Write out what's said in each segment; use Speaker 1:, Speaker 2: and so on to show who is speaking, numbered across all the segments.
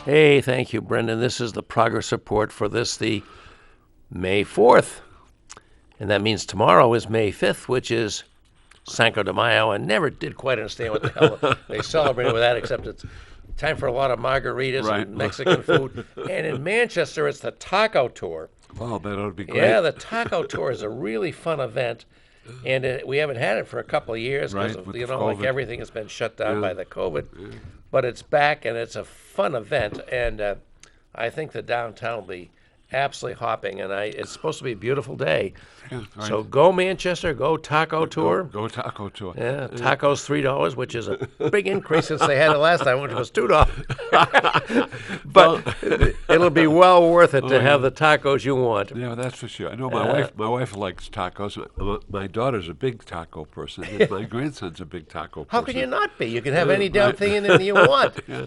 Speaker 1: Hey, thank you, Brendan. This is the progress report for the May 4th. And that means tomorrow is May 5th, which is Cinco de Mayo. I never did quite understand what the hell they celebrated with that, except it's time for a lot of margaritas and Mexican food. And in Manchester, it's the taco tour.
Speaker 2: Wow, that ought to be great.
Speaker 1: Yeah, the taco tour is a really fun event. And we haven't had it for a couple of years because of, like everything has been shut down by the COVID. Yeah. But it's back, and it's a fun event. And I think the downtown will be absolutely hopping. And it's supposed to be a beautiful day. Yeah, right. So go Manchester, go taco tour.
Speaker 2: Go taco tour.
Speaker 1: Yeah, tacos $3, which is a big increase since they had it last time, which was $2. But it'll be well worth it to have the tacos you want.
Speaker 2: Yeah, that's for sure. I know my wife likes tacos. My daughter's a big taco person, and my grandson's a big taco person.
Speaker 1: How can you not be? You can have any damn thing in there you want.
Speaker 2: Yeah.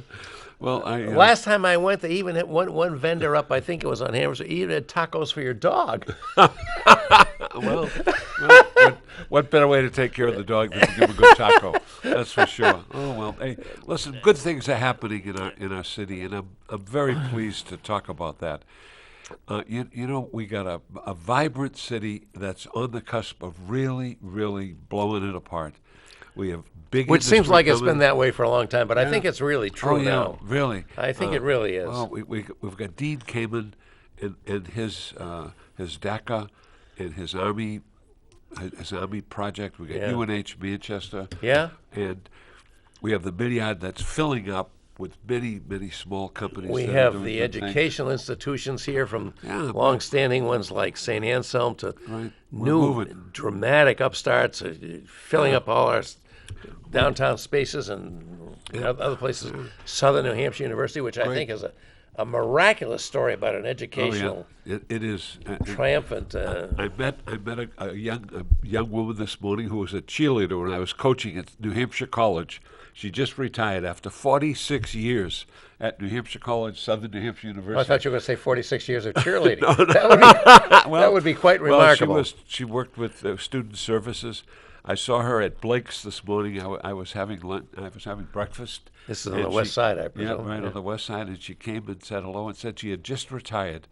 Speaker 2: Well,
Speaker 1: last time I went, they even had one vendor up. I think it was on Hampshire. He even had tacos for your dog.
Speaker 2: well, what better way to take care of the dog than to give him a good taco? That's for sure. Oh well, hey, listen, good things are happening in our city, and I'm very pleased to talk about that. You know, we got a vibrant city that's on the cusp of really, really blowing it apart. We have big,
Speaker 1: which seems like it's been that way for a long time, but I think it's really true now.
Speaker 2: Really,
Speaker 1: I think it really is.
Speaker 2: Well, we've got Dean Kamen and his DACA and his army project. We got UNH Manchester.
Speaker 1: Yeah,
Speaker 2: and we have the Vineyard that's filling up with many, many small companies.
Speaker 1: We have the educational institutions here, from long-standing ones like St. Anselm to new dramatic upstarts, filling up all our downtown spaces and other places. Southern New Hampshire University, which I think is a miraculous story about an educational.
Speaker 2: It is
Speaker 1: triumphant.
Speaker 2: I met a young woman this morning who was a cheerleader when I was coaching at New Hampshire College. She just retired after 46 years at New Hampshire College, Southern New Hampshire University.
Speaker 1: I thought you were going to say 46 years of cheerleading. No. That would be quite remarkable.
Speaker 2: She worked with student services. I saw her at Blake's this morning. I was having lunch. I was having breakfast.
Speaker 1: This is on the west side, I presume.
Speaker 2: Yeah, right on the west side. And she came and said hello and said she had just retired.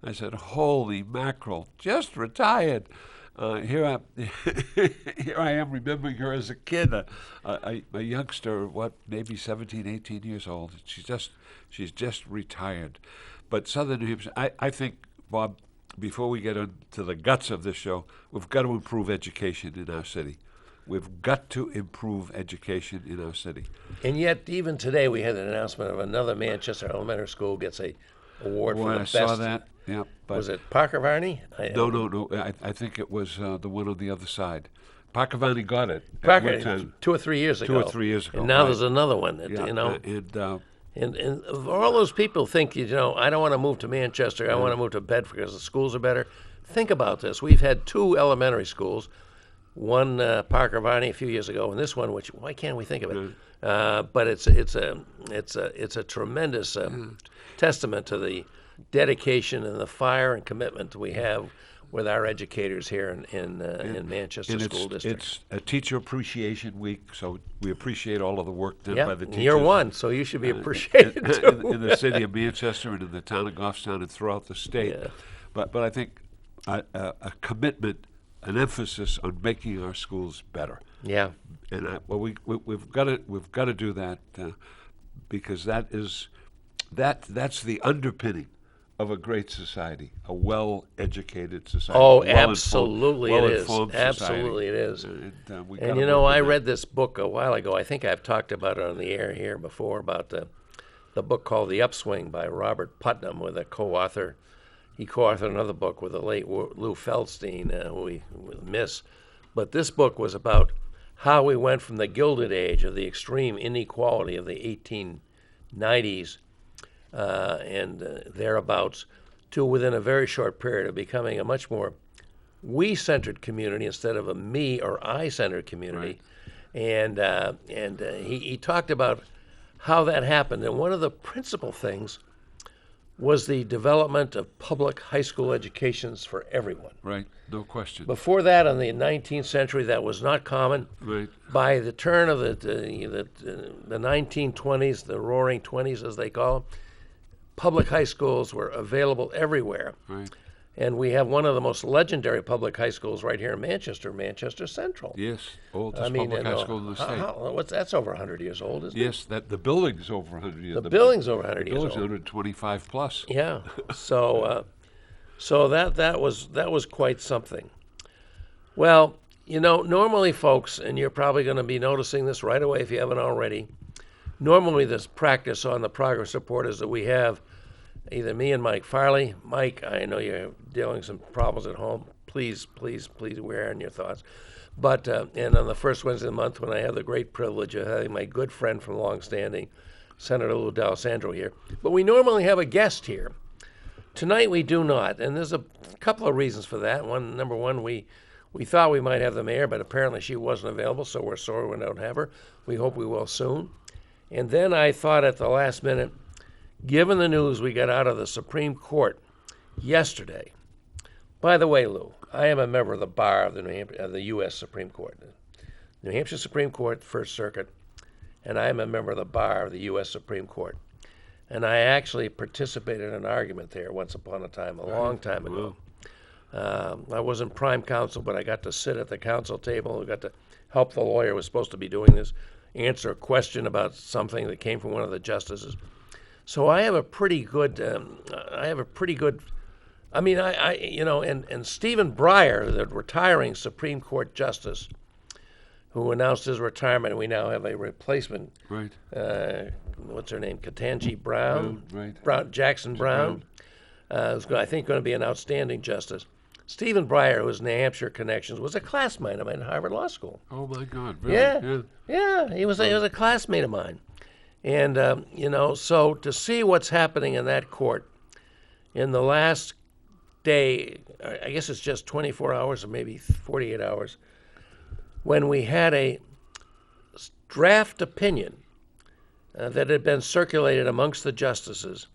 Speaker 2: I said, "Holy mackerel, just retired!" Here I am remembering her as a kid, a youngster, maybe 17, 18 years old. She's just retired. But Southern New Hampshire, I think, Bob, before we get into the guts of this show, we've got to improve education in our city. We've got to improve education in our city.
Speaker 1: And yet, even today, we had an announcement of another Manchester elementary school gets a award for the best.
Speaker 2: I saw that. Yeah,
Speaker 1: was it Parker Varney?
Speaker 2: No. I think it was the one on the other side. Parker Varney got it.
Speaker 1: Parker, 2 or 3 years ago.
Speaker 2: 2 or 3 years ago.
Speaker 1: And now there's another one. That, And all those people think, I don't want to move to Manchester. I want to move to Bedford because the schools are better. Think about this. We've had 2 elementary schools. One Parker Varney a few years ago, and this one, which why can't we think of it? But it's a tremendous testament to the dedication and the fire and commitment we have with our educators here in Manchester School District.
Speaker 2: It's a Teacher Appreciation Week, so we appreciate all of the work done by the teachers.
Speaker 1: You're one, so you should be appreciated too.
Speaker 2: In the city of Manchester and in the town of Goffstown and throughout the state. Yeah. But I think a commitment, an emphasis on making our schools better.
Speaker 1: Yeah.
Speaker 2: And we've got to do that because that's the underpinning of a great society, a well-educated society.
Speaker 1: Oh, absolutely it is. Absolutely it is. And I read this book a while ago. I think I've talked about it on the air here before, about the book called The Upswing by Robert Putnam with a co-author. He co-authored another book with the late Lou Feldstein, who we miss. But this book was about how we went from the Gilded Age of the extreme inequality of the 1890s and thereabouts to, within a very short period, of becoming a much more we-centered community instead of a me or I-centered community. Right. And he talked about how that happened. And one of the principal things was the development of public high school educations for everyone.
Speaker 2: Right, no question.
Speaker 1: Before that, in the 19th century, that was not common.
Speaker 2: Right.
Speaker 1: By the turn of the 1920s, the Roaring 20s, as they call them, public high schools were available everywhere.
Speaker 2: Right.
Speaker 1: And we have one of the most legendary public high schools right here in Manchester, Manchester Central.
Speaker 2: Yes, oldest public high school in the state.
Speaker 1: That's over 100 years old, isn't it?
Speaker 2: Yes, the building's over 100 years.
Speaker 1: The building's over 100 years old.
Speaker 2: The building's 125 plus.
Speaker 1: Yeah. So that was quite something. Well, normally, folks, and you're probably going to be noticing this right away if you haven't already. Normally, this practice on the Progress Report is that we have either me and Mike Farley. Mike, I know you're dealing with some problems at home. Please wear on your thoughts. But and on the first Wednesday of the month, when I have the great privilege of having my good friend from longstanding, Senator Lou D'Alessandro here. But we normally have a guest here. Tonight we do not, and there's a couple of reasons for that. Number one, we thought we might have the mayor, but apparently she wasn't available, so we're sorry we don't have her. We hope we will soon. And then I thought at the last minute, given the news we got out of the Supreme Court yesterday. By the way, Lou, I am a member of the bar of the U.S. Supreme Court, New Hampshire Supreme Court, First Circuit, and I am a member of the bar of the U.S. Supreme Court. And I actually participated in an argument there once upon a time, a long time ago. I wasn't prime counsel, but I got to sit at the counsel table. I got to help the lawyer who was supposed to be doing this, answer a question about something that came from one of the justices. So I have a pretty good, and Stephen Breyer, the retiring Supreme Court justice, who announced his retirement, and we now have a replacement.
Speaker 2: Right.
Speaker 1: What's her name? Ketanji Brown.
Speaker 2: Right.
Speaker 1: Jackson Brown. Who's I think going to be an outstanding justice. Stephen Breyer, who has New Hampshire connections, was a classmate of mine at Harvard Law School.
Speaker 2: Oh my God! Really?
Speaker 1: Yeah. He was a classmate of mine. And, so to see what's happening in that court in the last day, I guess it's just 24 hours or maybe 48 hours, when we had a draft opinion that had been circulated amongst the justices,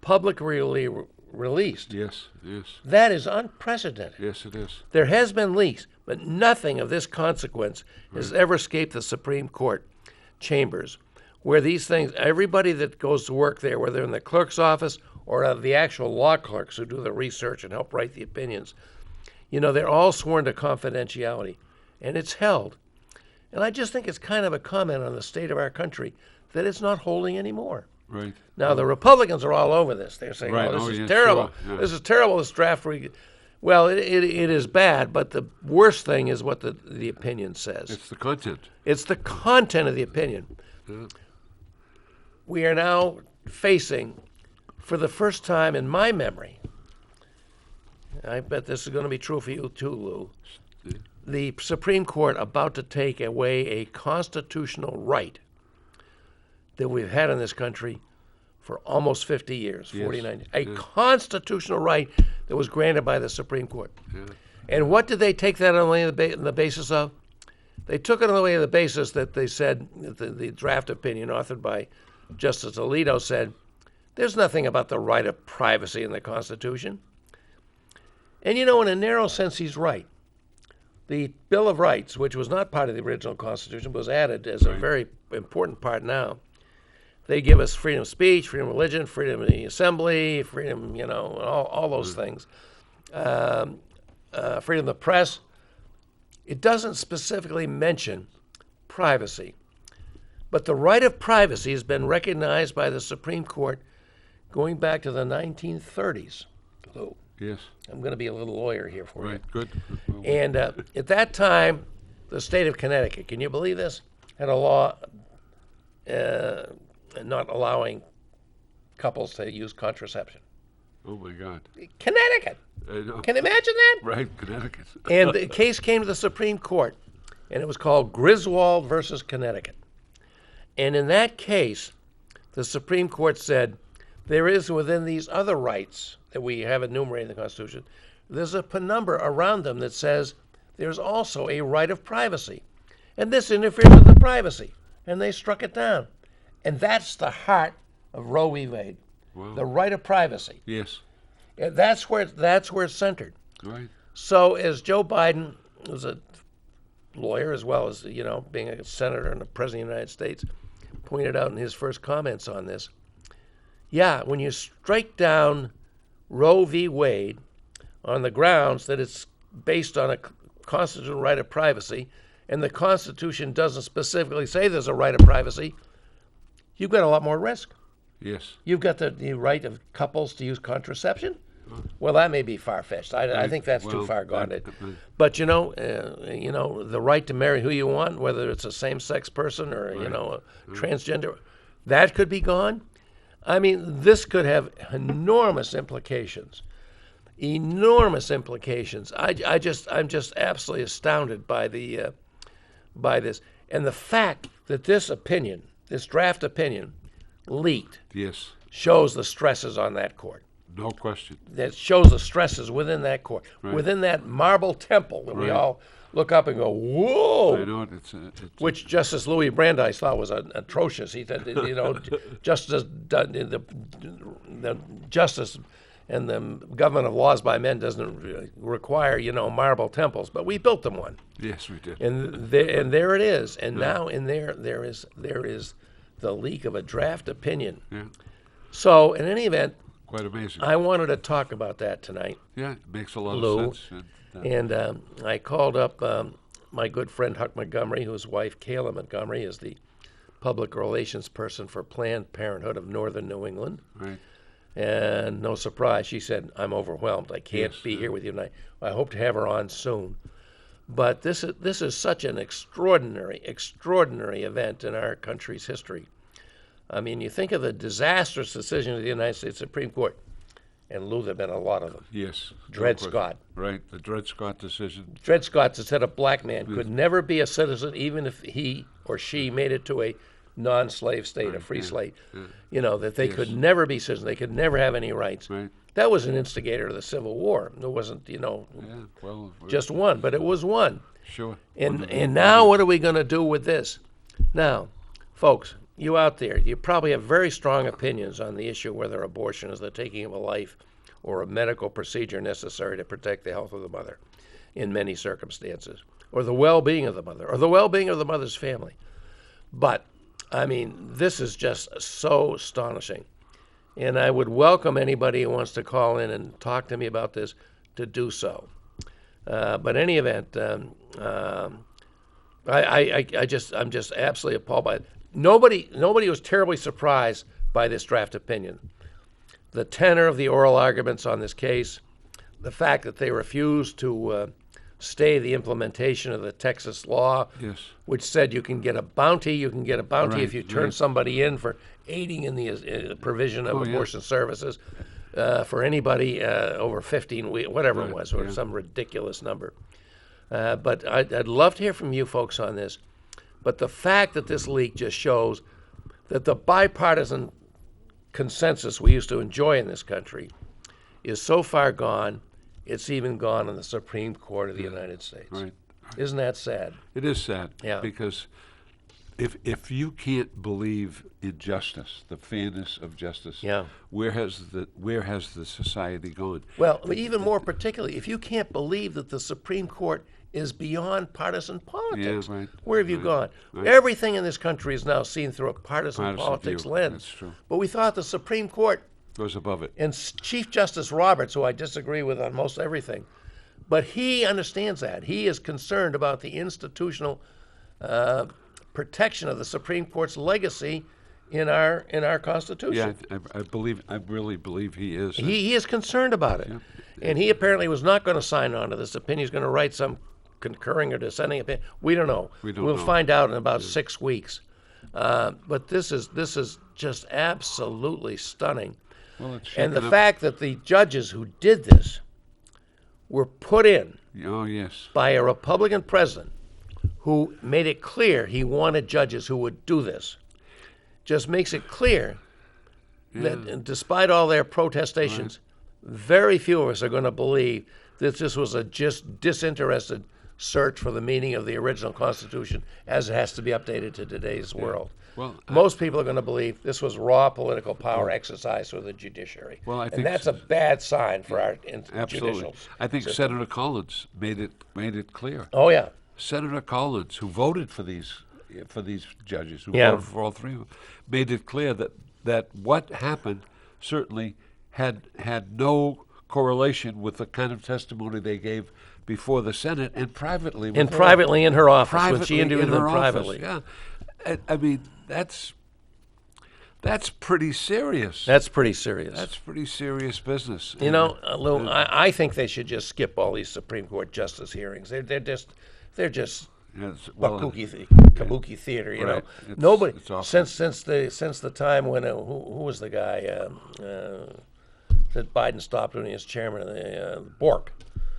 Speaker 1: publicly released.
Speaker 2: Yes.
Speaker 1: That is unprecedented.
Speaker 2: Yes, it is.
Speaker 1: There has been leaks, but nothing of this consequence has ever escaped the Supreme Court chambers, where these things, everybody that goes to work there, whether in the clerk's office or the actual law clerks who do the research and help write the opinions, they're all sworn to confidentiality, and it's held. And I just think it's kind of a comment on the state of our country that it's not holding anymore.
Speaker 2: Right.
Speaker 1: Now, the Republicans are all over this. They're saying, this is terrible. Sure. Yeah. This is terrible, this draft. Well, it is bad, but the worst thing is what the opinion says.
Speaker 2: It's the content.
Speaker 1: It's the content of the opinion.
Speaker 2: Yeah.
Speaker 1: We are now facing, for the first time in my memory, I bet this is going to be true for you too, Lou, the Supreme Court about to take away a constitutional right that we've had in this country for almost 50 years, 49 years. A constitutional right that was granted by the Supreme Court.
Speaker 2: Yeah.
Speaker 1: And what did they take that on the basis of? They took it on the way of the basis that they said, the draft opinion authored by Justice Alito said, there's nothing about the right of privacy in the Constitution. And in a narrow sense, he's right. The Bill of Rights, which was not part of the original Constitution, was added as a very important part now. They give us freedom of speech, freedom of religion, freedom of the assembly, freedom, all those things. Freedom of the press. It doesn't specifically mention privacy. But the right of privacy has been recognized by the Supreme Court going back to the 1930s. Lou.
Speaker 2: Yes.
Speaker 1: I'm going to be a little lawyer here for you.
Speaker 2: Right, good.
Speaker 1: And at that time, the state of Connecticut, can you believe this, had a law not allowing couples to use contraception.
Speaker 2: Oh, my God.
Speaker 1: Connecticut.
Speaker 2: I know.
Speaker 1: Can you imagine that?
Speaker 2: Right, Connecticut.
Speaker 1: And the case came to the Supreme Court, and it was called Griswold versus Connecticut. And in that case, the Supreme Court said, there is within these other rights that we have enumerated in the Constitution, there's a penumbra around them that says there's also a right of privacy. And this interferes with the privacy. And they struck it down. And that's the heart of Roe v. Wade.
Speaker 2: Wow.
Speaker 1: The right of privacy.
Speaker 2: Yes.
Speaker 1: And that's where it's centered.
Speaker 2: Right.
Speaker 1: So as Joe Biden, who's a lawyer as well as, being a senator and the president of the United States, pointed out in his first comments on this, Yeah, when you strike down Roe v. Wade on the grounds that it's based on a constitutional right of privacy, and the Constitution doesn't specifically say there's a right of privacy, you've got a lot more risk.
Speaker 2: Yes.
Speaker 1: You've got the right of couples to use contraception. Well, that may be far-fetched. I think that's too far gone. But the right to marry who you want, whether it's a same-sex person or a transgender, that could be gone. I mean, this could have enormous implications. Enormous implications. I'm just absolutely astounded by this, and the fact that this draft opinion, leaked.
Speaker 2: Yes.
Speaker 1: Shows the stresses on that court.
Speaker 2: No question.
Speaker 1: That shows the stresses within that court,
Speaker 2: right.
Speaker 1: within that marble temple that
Speaker 2: right.
Speaker 1: we all look up and go, whoa!
Speaker 2: I know it's
Speaker 1: which Justice Louis Brandeis thought was atrocious. He said, justice, the justice and the government of laws by men doesn't require, marble temples, but we built them one.
Speaker 2: Yes, we did.
Speaker 1: And there it is. And now in there is the leak of a draft opinion.
Speaker 2: Yeah.
Speaker 1: So in any event,
Speaker 2: quite amazing.
Speaker 1: I wanted to talk about that tonight.
Speaker 2: Yeah, it makes a lot
Speaker 1: Lou,
Speaker 2: of sense.
Speaker 1: And I called up my good friend Huck Montgomery, whose wife Kayla Montgomery is the public relations person for Planned Parenthood of Northern New England.
Speaker 2: Right.
Speaker 1: And no surprise, she said, I'm overwhelmed. I can't be here with you tonight. I hope to have her on soon. But this is such an extraordinary event in our country's history. I mean, you think of the disastrous decision of the United States Supreme Court, and Lou, there have been a lot of them.
Speaker 2: Yes.
Speaker 1: Dred Scott.
Speaker 2: Right, the Dred Scott decision.
Speaker 1: Dred Scott said a black man could never be a citizen even if he or she made it to a non-slave state, a free state. That they could never be citizens. They could never have any rights.
Speaker 2: Right.
Speaker 1: That was an instigator of the Civil War. It wasn't, just one, but it was one.
Speaker 2: Sure.
Speaker 1: And now what are we going to do with this? Now, folks, you out there, you probably have very strong opinions on the issue whether abortion is the taking of a life or a medical procedure necessary to protect the health of the mother in many circumstances, or the well-being of the mother, or the well-being of the mother's family. But, I mean, this is just so astonishing. And I would welcome anybody who wants to call in and talk to me about this to do so. But in any event, I'm just absolutely appalled by it. Nobody was terribly surprised by this draft opinion. The tenor of the oral arguments on this case, the fact that they refused to stay the implementation of the Texas law, which said you can get a bounty. Right, if you turn somebody in for aiding in the provision of abortion services for anybody over 15 weeks, whatever it was, or some ridiculous number. But I'd love to hear from you folks on this. But the fact that this leak just shows that the bipartisan consensus we used to enjoy in this country is so far gone, it's even gone in the Supreme Court of the United States.
Speaker 2: Right.
Speaker 1: Isn't that sad?
Speaker 2: It is sad.
Speaker 1: Yeah.
Speaker 2: Because if you can't believe in justice, the fairness of justice, where has the society gone?
Speaker 1: Well, even more particularly, if you can't believe that the Supreme Court is beyond partisan politics, where have you gone?
Speaker 2: Right.
Speaker 1: Everything in this country is now seen through a partisan politics lens.
Speaker 2: That's true.
Speaker 1: But we thought the Supreme Court
Speaker 2: goes above it.
Speaker 1: And Chief Justice Roberts, who I disagree with on most everything, but he understands that. He is concerned about the institutional protection of the Supreme Court's legacy in our Constitution.
Speaker 2: Yeah, I really believe he is.
Speaker 1: He is concerned about it. Yeah. And he apparently was not going to sign on to this opinion. He's going to write some concurring or dissenting opinion. We don't know. We'll find out in about 6 weeks. But this is just absolutely stunning.
Speaker 2: Well,
Speaker 1: and the fact that the judges who did this were put in by a Republican president who made it clear he wanted judges who would do this, just makes it clear that despite all their protestations, very few of us are going to believe that this was a just disinterested search for the meaning of the original Constitution as it has to be updated to today's world.
Speaker 2: Well,
Speaker 1: most people are going to believe this was raw political power exercised through the judiciary.
Speaker 2: Well, I think
Speaker 1: and that's a bad sign for our
Speaker 2: absolutely.
Speaker 1: judicial
Speaker 2: I think
Speaker 1: system.
Speaker 2: Senator Collins made it clear.
Speaker 1: Oh yeah,
Speaker 2: Senator Collins, who voted for these judges, who voted for all three of them, made it clear that what happened certainly had no correlation with the kind of testimony they gave before the Senate and privately.
Speaker 1: And privately in her office, when she interviewed them privately.
Speaker 2: Yeah, I mean that's pretty serious.
Speaker 1: That's pretty serious.
Speaker 2: That's pretty serious business.
Speaker 1: You know, Lou, I think they should just skip all these Supreme Court justice hearings. They're just kabuki theater. You know, nobody since the time when who was the guy that Biden stopped when he was chairman, Bork.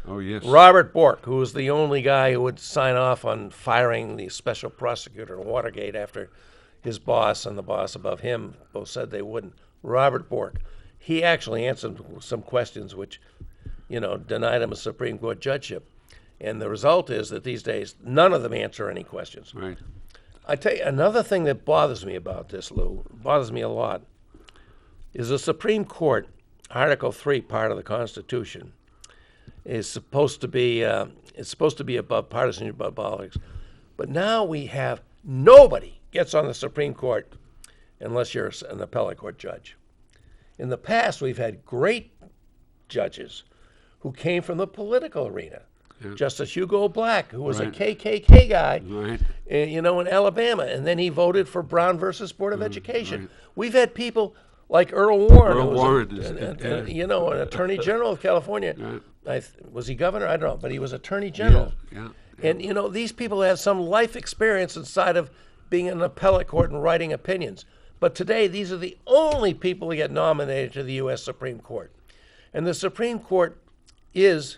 Speaker 2: Oh, yes.
Speaker 1: Robert Bork, who was the only guy who would sign off on firing the special prosecutor in Watergate after his boss and the boss above him both said they wouldn't. Robert Bork. He actually answered some questions which, denied him a Supreme Court judgeship. And the result is that these days, none of them answer any questions.
Speaker 2: Right.
Speaker 1: I tell you, another thing that bothers me about this, Lou, bothers me a lot, is the Supreme Court, Article 3, part of the Constitution, is supposed to be above partisan, above politics. But now we have nobody gets on the Supreme Court unless you're an appellate court judge. In the past, we've had great judges who came from the political arena. Yeah. Justice Hugo Black, who was a KKK guy, in Alabama, and then he voted for Brown versus Board of Education. Right. We've had people like Earl Warren, an attorney general of California. Right. Was he governor? I don't know, but he was attorney general.
Speaker 2: Yeah.
Speaker 1: And, these people have some life experience inside of being in an appellate court and writing opinions. But today, these are the only people who get nominated to the U.S. Supreme Court. And the Supreme Court is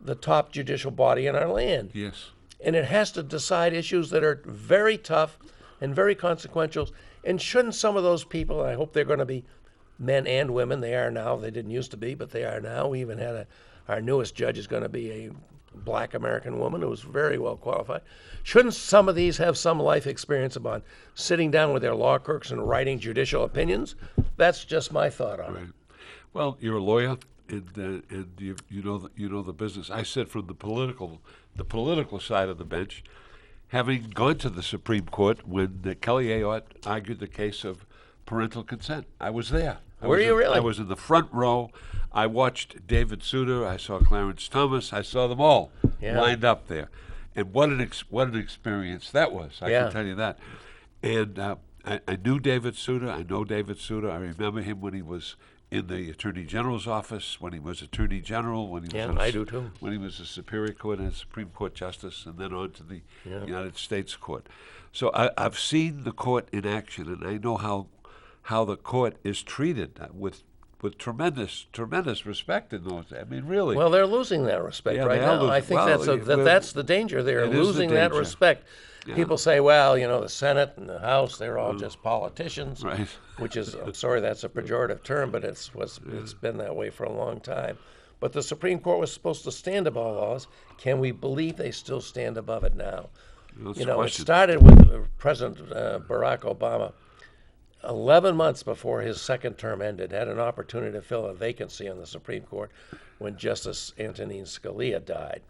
Speaker 1: the top judicial body in our land.
Speaker 2: Yes.
Speaker 1: And it has to decide issues that are very tough and very consequential. And shouldn't some of those people, and I hope they're going to be men and women, they are now, they didn't used to be, but they are now. We even had our newest judge is going to be a black American woman who's very well qualified. Shouldn't some of these have some life experience about sitting down with their law clerks and writing judicial opinions? That's just my thought on it.
Speaker 2: Well, you're a lawyer, and you know the business. I said from the political side of the bench, having gone to the Supreme Court when Kelly Ayotte argued the case of parental consent. I was there.
Speaker 1: Were you really?
Speaker 2: I was in the front row. I watched David Souter. I saw Clarence Thomas. I saw them all lined up there. And what an experience that was. I can tell you that. And I knew David Souter. I know David Souter. I remember him when he was in the Attorney General's office, when he was Attorney General, when he was
Speaker 1: I do too.
Speaker 2: When he was a Superior Court and a Supreme Court Justice, and then on to the United States Court. So I've seen the court in action, and I know how the court is treated with tremendous respect in those. I mean, really.
Speaker 1: Well, they're losing that respect right now. I think that's the danger. They're losing that respect. Yeah. People say, well, the Senate and the House, they're all just politicians,
Speaker 2: right.
Speaker 1: Which is, I'm sorry, that's a pejorative term, but it's been that way for a long time. But the Supreme Court was supposed to stand above laws. Can we believe they still stand above it now? It started with President Barack Obama. 11 months before his second term ended, had an opportunity to fill a vacancy on the Supreme Court when Justice Antonin Scalia died.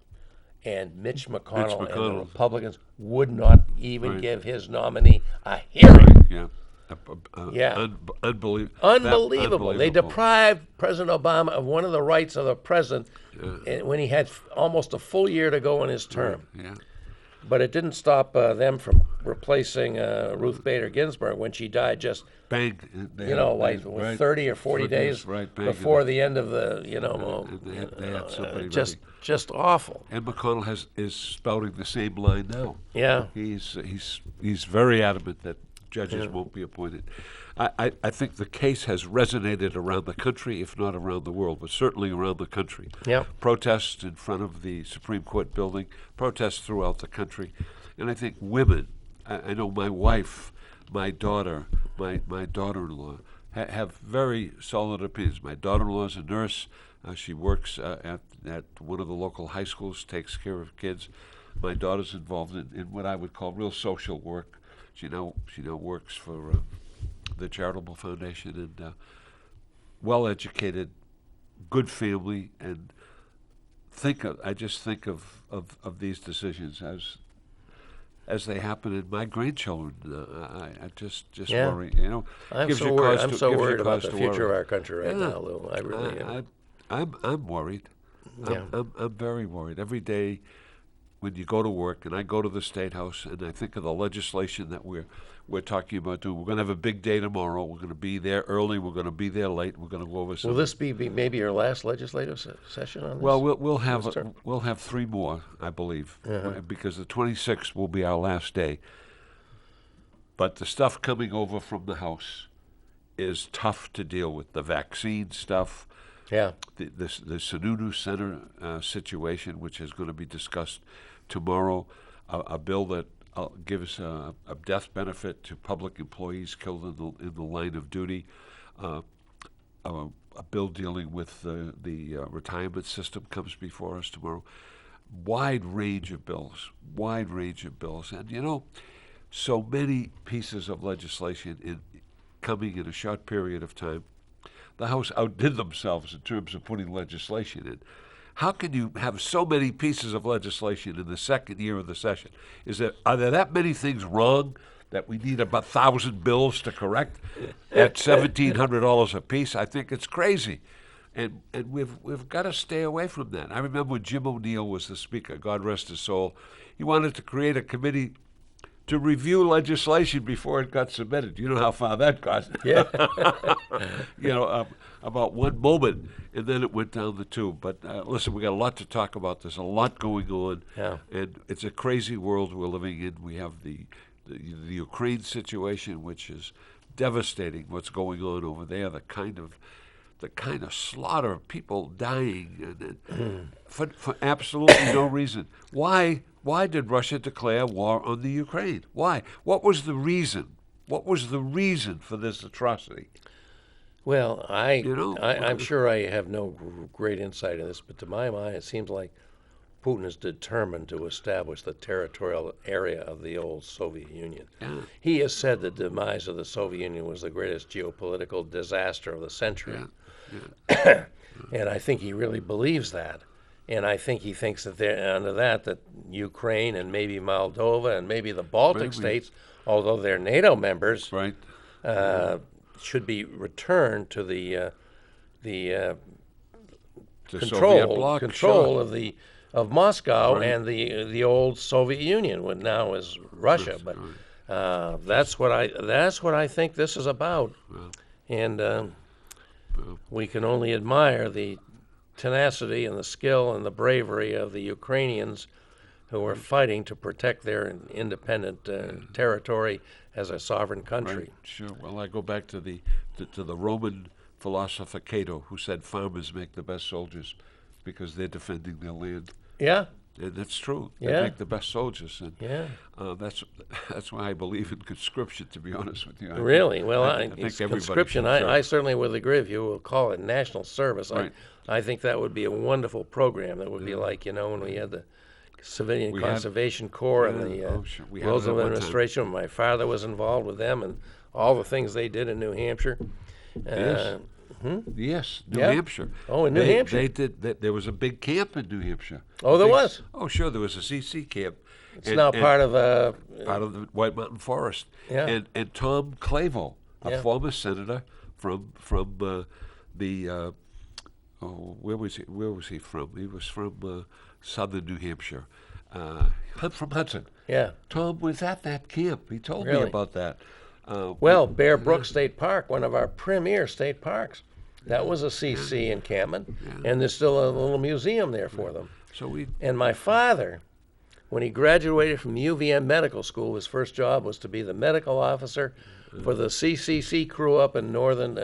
Speaker 1: And Mitch McConnell and the Republicans would not even give his nominee a hearing. Unbelievable. They deprived President Obama of one of the rights of the president when he had almost a full year to go in his term.
Speaker 2: Yeah.
Speaker 1: But it didn't stop them from replacing Ruth Bader Ginsburg when she died just,
Speaker 2: bang,
Speaker 1: 30 or 40 days before the end of the,
Speaker 2: they had somebody
Speaker 1: just awful.
Speaker 2: And McConnell is spouting the same line now.
Speaker 1: Yeah.
Speaker 2: He's very adamant that judges won't be appointed. I think the case has resonated around the country, if not around the world, but certainly around the country.
Speaker 1: Yeah.
Speaker 2: Protests in front of the Supreme Court building, protests throughout the country. And I think women, I know my wife, my daughter, my daughter-in-law, have very solid opinions. My daughter-in-law is a nurse. She works at one of the local high schools, takes care of kids. My daughter's involved in what I would call real social work. She now works for the Charitable Foundation, and well-educated, good family, and I just think of these decisions as they happen in my grandchildren. I just
Speaker 1: Yeah.
Speaker 2: worry. You know,
Speaker 1: I'm so worried about the future of our country right now, Lou. I really am.
Speaker 2: I'm worried.
Speaker 1: Yeah.
Speaker 2: I'm very worried. Every day when you go to work, and I go to the State House, and I think of the legislation that we're talking about doing. We're going to have a big day tomorrow. We're going to be there early. We're going to be there late. We're going to go over some.
Speaker 1: Will this be maybe your last legislative session on this?
Speaker 2: Well, we'll have 3 more, I believe, because the 26th will be our last day. But the stuff coming over from the House is tough to deal with. The vaccine stuff.
Speaker 1: Yeah.
Speaker 2: The Sununu Center situation, which is going to be discussed tomorrow, a bill that gives a death benefit to public employees killed in the line of duty, a bill dealing with the retirement system comes before us tomorrow. Wide range of bills, and you know, so many pieces of legislation coming in a short period of time. The House outdid themselves in terms of putting legislation in. How can you have so many pieces of legislation in the second year of the session? Are there that many things wrong that we need about 1,000 bills to correct at $1,700 a piece? I think it's crazy, and we've got to stay away from that. I remember when Jim O'Neill was the Speaker, God rest his soul. He wanted to create a committee to review legislation before it got submitted. You know how far that got.
Speaker 1: Yeah.
Speaker 2: You know, about one moment, and then it went down the tube. But listen, we got a lot to talk about. There's a lot going on, and it's a crazy world we're living in. We have the Ukraine situation, which is devastating. What's going on over there? The kind of slaughter of people dying, and for absolutely no reason. Why did Russia declare war on the Ukraine? Why? What was the reason? What was the reason for this atrocity?
Speaker 1: Well, I'm sure I have no great insight in this, but to my mind, it seems like Putin is determined to establish the territorial area of the old Soviet Union.
Speaker 2: Yeah.
Speaker 1: He has said the demise of the Soviet Union was the greatest geopolitical disaster of the century.
Speaker 2: Yeah.
Speaker 1: And I think he really believes that. And I think he thinks that that Ukraine and maybe Moldova and maybe the Baltic states, although they're NATO members,
Speaker 2: right,
Speaker 1: should be returned to the control of Moscow and the old Soviet Union, what now is Russia. But that's what I think this is about, and we can only admire the tenacity and the skill and the bravery of the Ukrainians who are fighting to protect their independent territory as a sovereign country.
Speaker 2: Right. Sure. Well, I go back to the Roman philosopher Cato, who said farmers make the best soldiers because they're defending their land.
Speaker 1: Yeah.
Speaker 2: And that's true. They make the best soldiers, and that's why I believe in conscription. To be honest with you,
Speaker 1: really, I think conscription. I certainly would agree if you will call it national service.
Speaker 2: Right.
Speaker 1: I think that would be a wonderful program. That would be like when we had the Civilian Conservation Corps and the Roosevelt administration. My father was involved with them and all the things they did in New Hampshire.
Speaker 2: Yes, New Hampshire.
Speaker 1: Oh, in New Hampshire.
Speaker 2: They did. There was a big camp in New Hampshire.
Speaker 1: Oh, there was?
Speaker 2: Oh, sure. There was a CC camp.
Speaker 1: It's now part of the
Speaker 2: White Mountain Forest.
Speaker 1: Yeah.
Speaker 2: And Tom Clavel, a former senator from the where was he from? He was from southern New Hampshire. From Hudson.
Speaker 1: Yeah.
Speaker 2: Tom was at that camp. He told me about that.
Speaker 1: Bear Brook State Park, one of our premier state parks, that was a CC encampment, and there's still a little museum there for them. And my father, when he graduated from UVM Medical School, his first job was to be the medical officer for the CCC crew up in northern,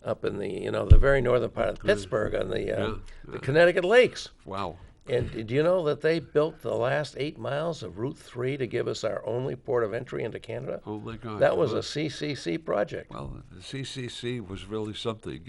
Speaker 1: up in the very northern part of Pittsburgh on the Connecticut Lakes.
Speaker 2: Wow.
Speaker 1: And do you know that they built the last 8 miles of Route 3 to give us our only port of entry into Canada?
Speaker 2: Oh, my God.
Speaker 1: That was a CCC project.
Speaker 2: Well, the CCC was really something.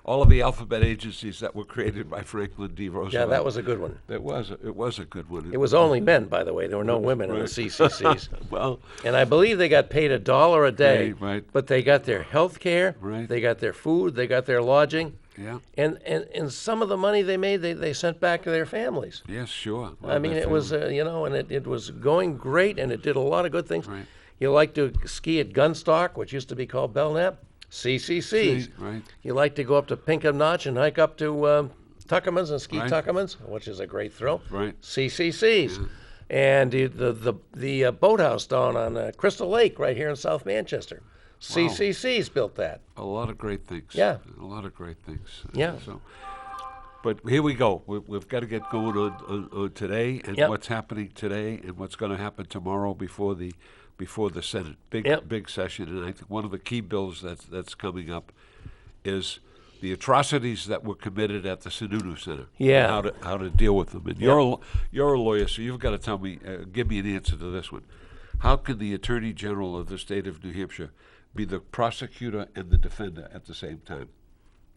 Speaker 2: All of the alphabet agencies that were created by Franklin D. Roosevelt.
Speaker 1: Yeah, that was a good one.
Speaker 2: It was a good one.
Speaker 1: It was only men, by the way. There were no women in the CCCs.
Speaker 2: Well,
Speaker 1: and I believe they got paid $1 a day.
Speaker 2: Right.
Speaker 1: But they got their health care.
Speaker 2: Right.
Speaker 1: They got their food. They got their lodging.
Speaker 2: Yeah.
Speaker 1: And some of the money they made, they sent back to their families.
Speaker 2: Yes, sure.
Speaker 1: Well, I mean, it was, and it was going great, and it did a lot of good things.
Speaker 2: Right.
Speaker 1: You like to ski at Gunstock, which used to be called Belknap, CCCs.
Speaker 2: Right.
Speaker 1: You like to go up to Pinkham Notch and hike up to Tuckerman's and ski Tuckerman's, which is a great thrill.
Speaker 2: Right.
Speaker 1: CCCs. Yeah. And the boathouse down on Crystal Lake right here in South Manchester. CCC's built that.
Speaker 2: A lot of great things.
Speaker 1: Yeah.
Speaker 2: A lot of great things.
Speaker 1: Yeah.
Speaker 2: But here we go. We've got to get going on today and what's happening today and what's going to happen tomorrow before the Senate. Big session. And I think one of the key bills that's coming up is the atrocities that were committed at the Sununu Center.
Speaker 1: Yeah.
Speaker 2: And how to deal with them. And you're a lawyer, so you've got to tell me, give me an answer to this one. How can the Attorney General of the state of New Hampshire be the prosecutor and the defender at the same time?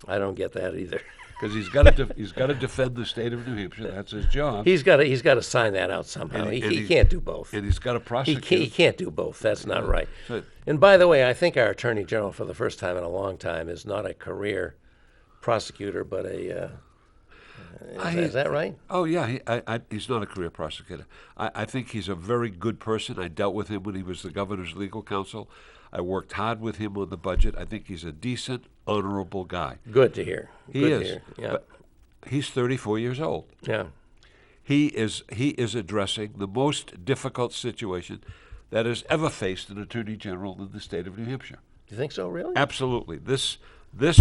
Speaker 1: I don't get that either.
Speaker 2: Because he's got to defend the state of New Hampshire. That's his job.
Speaker 1: He's got to sign that out somehow. He can't do both.
Speaker 2: And he's got to prosecute.
Speaker 1: He can't do both. That's not right. And by the way, I think our Attorney General, for the first time in a long time, is not a career prosecutor, but a. Is that right?
Speaker 2: Oh yeah, he's not a career prosecutor. I think he's a very good person. I dealt with him when he was the governor's legal counsel. I worked hard with him on the budget. I think he's a decent, honorable guy.
Speaker 1: Good to hear.
Speaker 2: He is. Yeah. But he's 34 years old.
Speaker 1: Yeah.
Speaker 2: He is addressing the most difficult situation that has ever faced an attorney general in the state of New Hampshire.
Speaker 1: You think so, really?
Speaker 2: Absolutely. This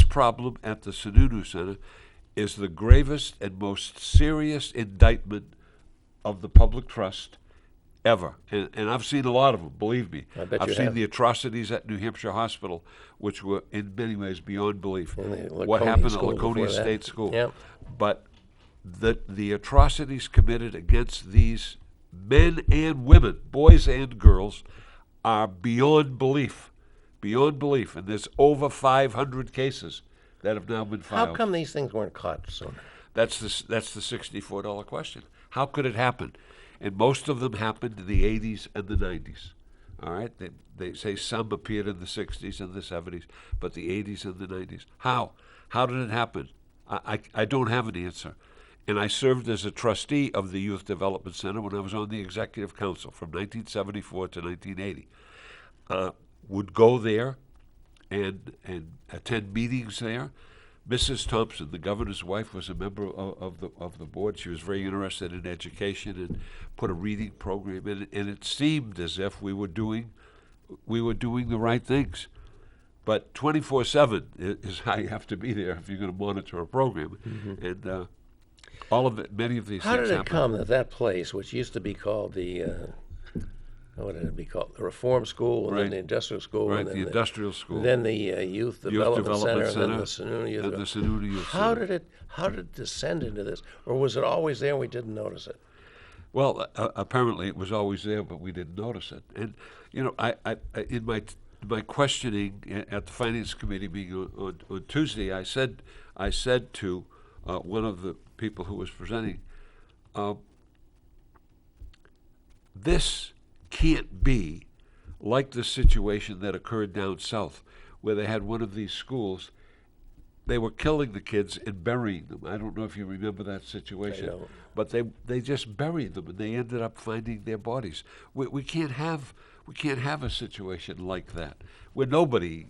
Speaker 2: problem at the Sununu Center is the gravest and most serious indictment of the public trust ever. And I've seen a lot of them, believe me. I've seen the atrocities at New Hampshire Hospital, which were in many ways beyond belief. What happened at Laconia State School.
Speaker 1: Yep.
Speaker 2: But the atrocities committed against these men and women, boys and girls, are beyond belief. Beyond belief. And there's over 500 cases that have now been filed.
Speaker 1: How come these things weren't caught sooner?
Speaker 2: That's the $64 question. How could it happen? And most of them happened in the 80s and the 90s. All right? They say some appeared in the 60s and the 70s, but the 80s and the 90s. How? How did it happen? I don't have an answer. And I served as a trustee of the Youth Development Center when I was on the Executive Council from 1974 to 1980. Would go there and attend meetings there. Mrs. Thompson, the governor's wife, was a member of the board. She was very interested in education and put a reading program in it. And it seemed as if we were doing the right things. But 24/7 is how you have to be there if you're going to monitor a program. Mm-hmm. And all of it, many of these
Speaker 1: How
Speaker 2: things
Speaker 1: did it
Speaker 2: happen.
Speaker 1: come that place, which used to be called the what did it be called? The Reform School, and then the Industrial School,
Speaker 2: right?
Speaker 1: And then
Speaker 2: the Industrial School,
Speaker 1: then the Youth Development Center, and then the Sununu Youth.
Speaker 2: And the Sununu Youth
Speaker 1: How
Speaker 2: Center.
Speaker 1: did it descend into this, or was it always there and we didn't notice it?
Speaker 2: Well, apparently it was always there, but we didn't notice it. And I in my questioning at the Finance Committee meeting on Tuesday, I said to one of the people who was presenting, this can't be like the situation that occurred down south, where they had one of these schools. They were killing the kids and burying them. I don't know if you remember that situation, but they just buried them and they ended up finding their bodies. We can't have a situation like that where nobody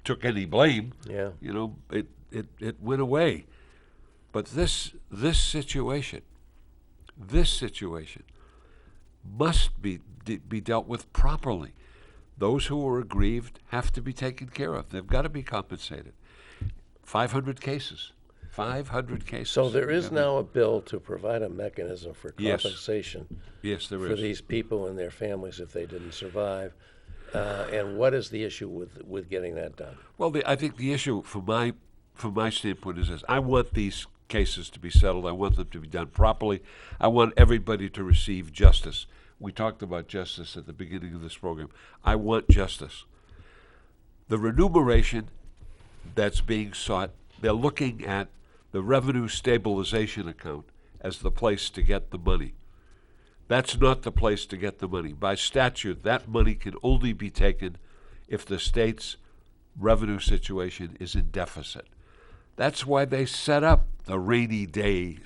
Speaker 2: took any blame.
Speaker 1: Yeah,
Speaker 2: it went away. But this situation must be dealt with properly. Those who are aggrieved have to be taken care of. They've got to be compensated. 500 cases. 500 cases.
Speaker 1: So there is now a bill to provide a mechanism for compensation.
Speaker 2: Yes, there
Speaker 1: for these people and their families if they didn't survive. And what is the issue with getting that done?
Speaker 2: Well, I think the issue from my standpoint is this. I want these cases to be settled. I want them to be done properly. I want everybody to receive justice. We talked about justice at the beginning of this program. I want justice. The remuneration that's being sought, they're looking at the revenue stabilization account as the place to get the money. That's not the place to get the money. By statute, that money can only be taken if the state's revenue situation is in deficit. That's why they set up the rainy day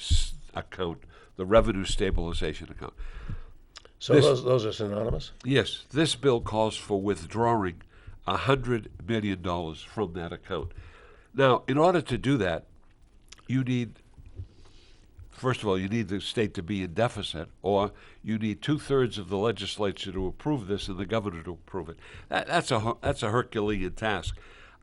Speaker 2: account, the revenue stabilization account.
Speaker 1: So those are synonymous?
Speaker 2: Yes. This bill calls for withdrawing $100 million from that account. Now, in order to do that, you need, first of all, you need the state to be in deficit, or you need 2/3 of the legislature to approve this and the governor to approve it. That's a Herculean task.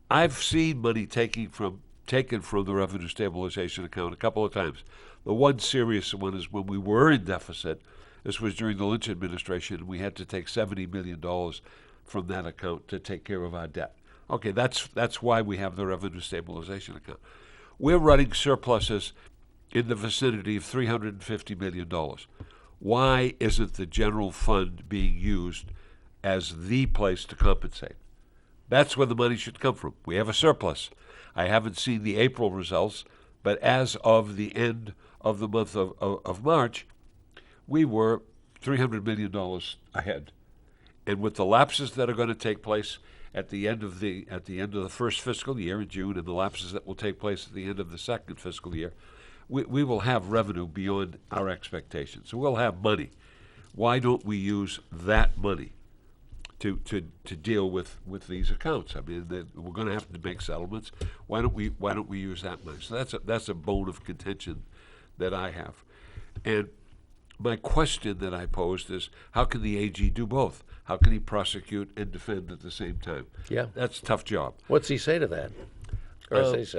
Speaker 2: I've seen money taken from the revenue stabilization account a couple of times. The one serious one is when we were in deficit. This was during the Lynch administration, and we had to take $70 million from that account to take care of our debt. Okay, that's why we have the revenue stabilization account. We're running surpluses in the vicinity of $350 million. Why isn't the general fund being used as the place to compensate? That's where the money should come from. We have a surplus. I haven't seen the April results, but as of the end of the month of March, we were $300 million ahead. And with the lapses that are going to take place at the end of the first fiscal year in June, and the lapses that will take place at the end of the second fiscal year, we will have revenue beyond our expectations. So we'll have money. Why don't we use that money to deal with these accounts? I mean, we're going to have to make settlements. Why don't we use that money? So that's a bone of contention that I have. And my question that I posed is, how can the AG do both? How can he prosecute and defend at the same time?
Speaker 1: Yeah.
Speaker 2: That's a tough job.
Speaker 1: What's he say to that?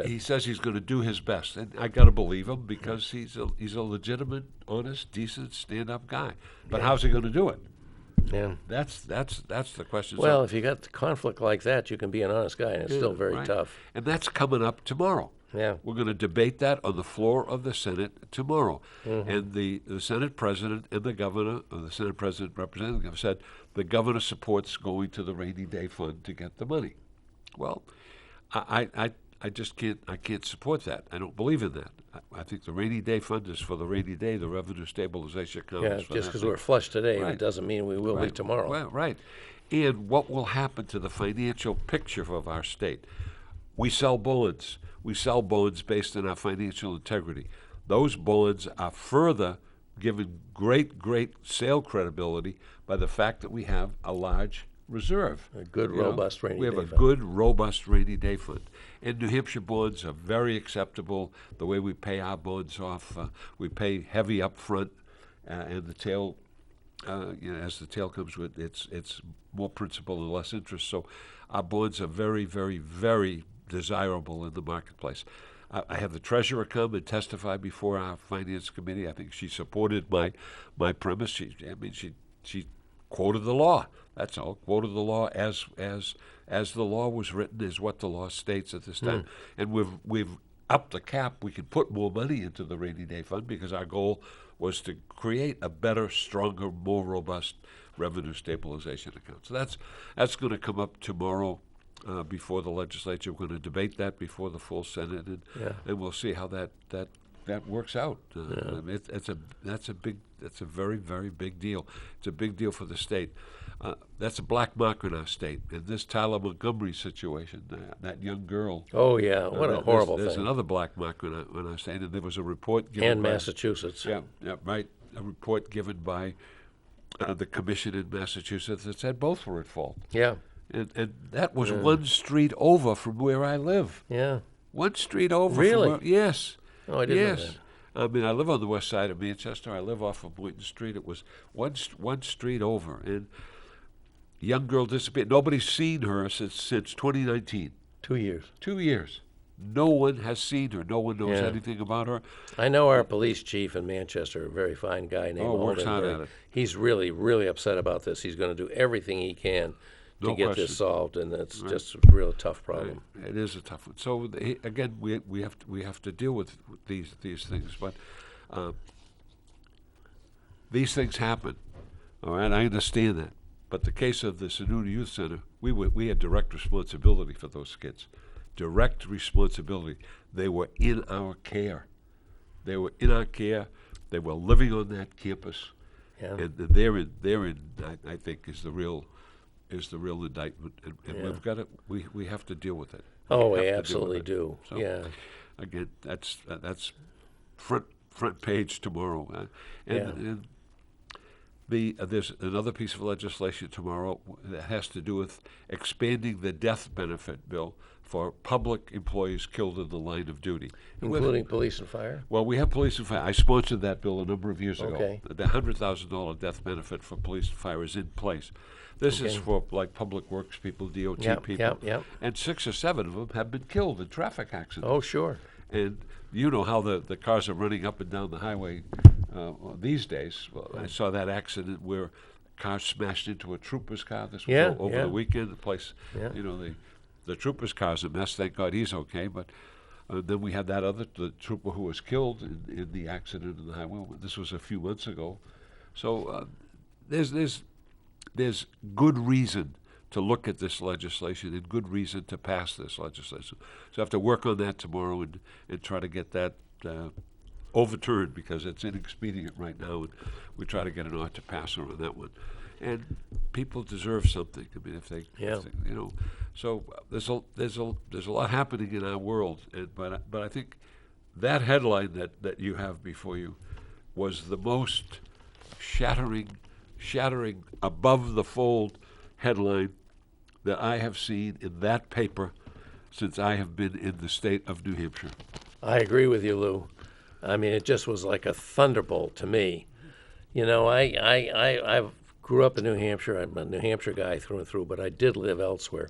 Speaker 2: He says he's going to do his best, and I got to believe him because he's a legitimate, honest, decent, stand-up guy. But how's he going to do it?
Speaker 1: Yeah,
Speaker 2: that's the question.
Speaker 1: Well, if you got conflict like that, you can be an honest guy, and it's still very tough.
Speaker 2: And that's coming up tomorrow.
Speaker 1: Yeah,
Speaker 2: we're going to debate that on the floor of the Senate tomorrow. Mm-hmm. And the Senate president and the governor, or the Senate president representative, said the governor supports going to the rainy day fund to get the money. Well, I just can't support that. I don't believe in that. I think the rainy day fund is for the rainy day. The revenue stabilization account is for
Speaker 1: just because we're flush today,
Speaker 2: right.
Speaker 1: It doesn't mean we will be tomorrow.
Speaker 2: Well, right. And what will happen to the financial picture of our state? We sell bonds. We sell bonds based on our financial integrity. Those bonds are further given great sale credibility by the fact that we have a large reserve.
Speaker 1: A good, robust rainy day fund.
Speaker 2: We have a good, robust rainy day fund. And New Hampshire bonds are very acceptable. The way we pay our bonds off, we pay heavy up front, and the tail, as the tail comes with it's more principal and less interest. So our bonds are very, very, very desirable in the marketplace. I have the treasurer come and testify before our finance committee. I think she supported my premise. She quoted the law. That's all. Quoted the law as the law was written, is what the law states at this time. And we've upped the cap. We can put more money into the rainy day fund because our goal was to create a better, stronger, more robust revenue stabilization account. So that's going to come up tomorrow. Before the legislature, we're going to debate that before the full Senate, and we'll see how that works out. That's a very, very big deal. It's a big deal for the state. That's a black mark in our state. And this Tyler Montgomery situation, that young girl.
Speaker 1: Oh yeah, what a horrible thing.
Speaker 2: There's another black mark in our state, and there was a report given
Speaker 1: and Massachusetts.
Speaker 2: Yeah, right. A report given by the commission in Massachusetts that said both were at fault.
Speaker 1: Yeah.
Speaker 2: And that was one street over from where I live.
Speaker 1: Yeah.
Speaker 2: One street over.
Speaker 1: Really?
Speaker 2: Yes.
Speaker 1: Oh, I didn't know that.
Speaker 2: I mean, I live on the west side of Manchester. I live off of Boynton Street. It was one street over. And a young girl disappeared. Nobody's seen her since 2019.
Speaker 1: 2 years.
Speaker 2: 2 years. No one has seen her. No one knows anything about her.
Speaker 1: I know our police chief in Manchester, a very fine guy named
Speaker 2: works hard at it.
Speaker 1: He's really, really upset about this. He's going to do everything he can to get this solved, and that's just a real tough problem.
Speaker 2: Right. It is a tough one. So again, we have to deal with these things, but these things happen. All right, I understand that. But the case of the Sununu Youth Center, we had direct responsibility for those kids. Direct responsibility. They were in our care. They were in our care. They were living on that campus, and therein, I think, is the real indictment, and we've got to we have to deal with it.
Speaker 1: Oh, we absolutely do.
Speaker 2: So,
Speaker 1: yeah.
Speaker 2: Again, that's front page tomorrow, and there's another piece of legislation tomorrow that has to do with expanding the death benefit bill for public employees killed in the line of duty.
Speaker 1: Including police and fire?
Speaker 2: Well, we have police and fire. I sponsored that bill a number of years ago.
Speaker 1: Okay.
Speaker 2: The $100,000 death benefit for police and fire is in place. This is for like public works people, DOT people.
Speaker 1: Yep.
Speaker 2: And 6 or 7 of them have been killed in traffic accidents.
Speaker 1: Oh, sure.
Speaker 2: And you know how the cars are running up and down the highway these days. Well, I saw that accident where a car smashed into a trooper's car. This was over the weekend. The place, the trooper's car's a mess. Thank God he's okay. But then we had the trooper who was killed in the accident in the highway. This was a few months ago. So there's good reason to look at this legislation and good reason to pass this legislation. So I have to work on that tomorrow and try to get that overturned because it's inexpedient right now, and we try to get an ought to pass on that one. And people deserve something. I mean, if they So there's a lot happening in our world, but I think that headline that you have before you was the most shattering above the fold headline that I have seen in that paper since I have been in the state of New Hampshire.
Speaker 1: I agree with you, Lou. I mean, it just was like a thunderbolt to me. You know, I grew up in New Hampshire. I'm a New Hampshire guy through and through, but I did live elsewhere.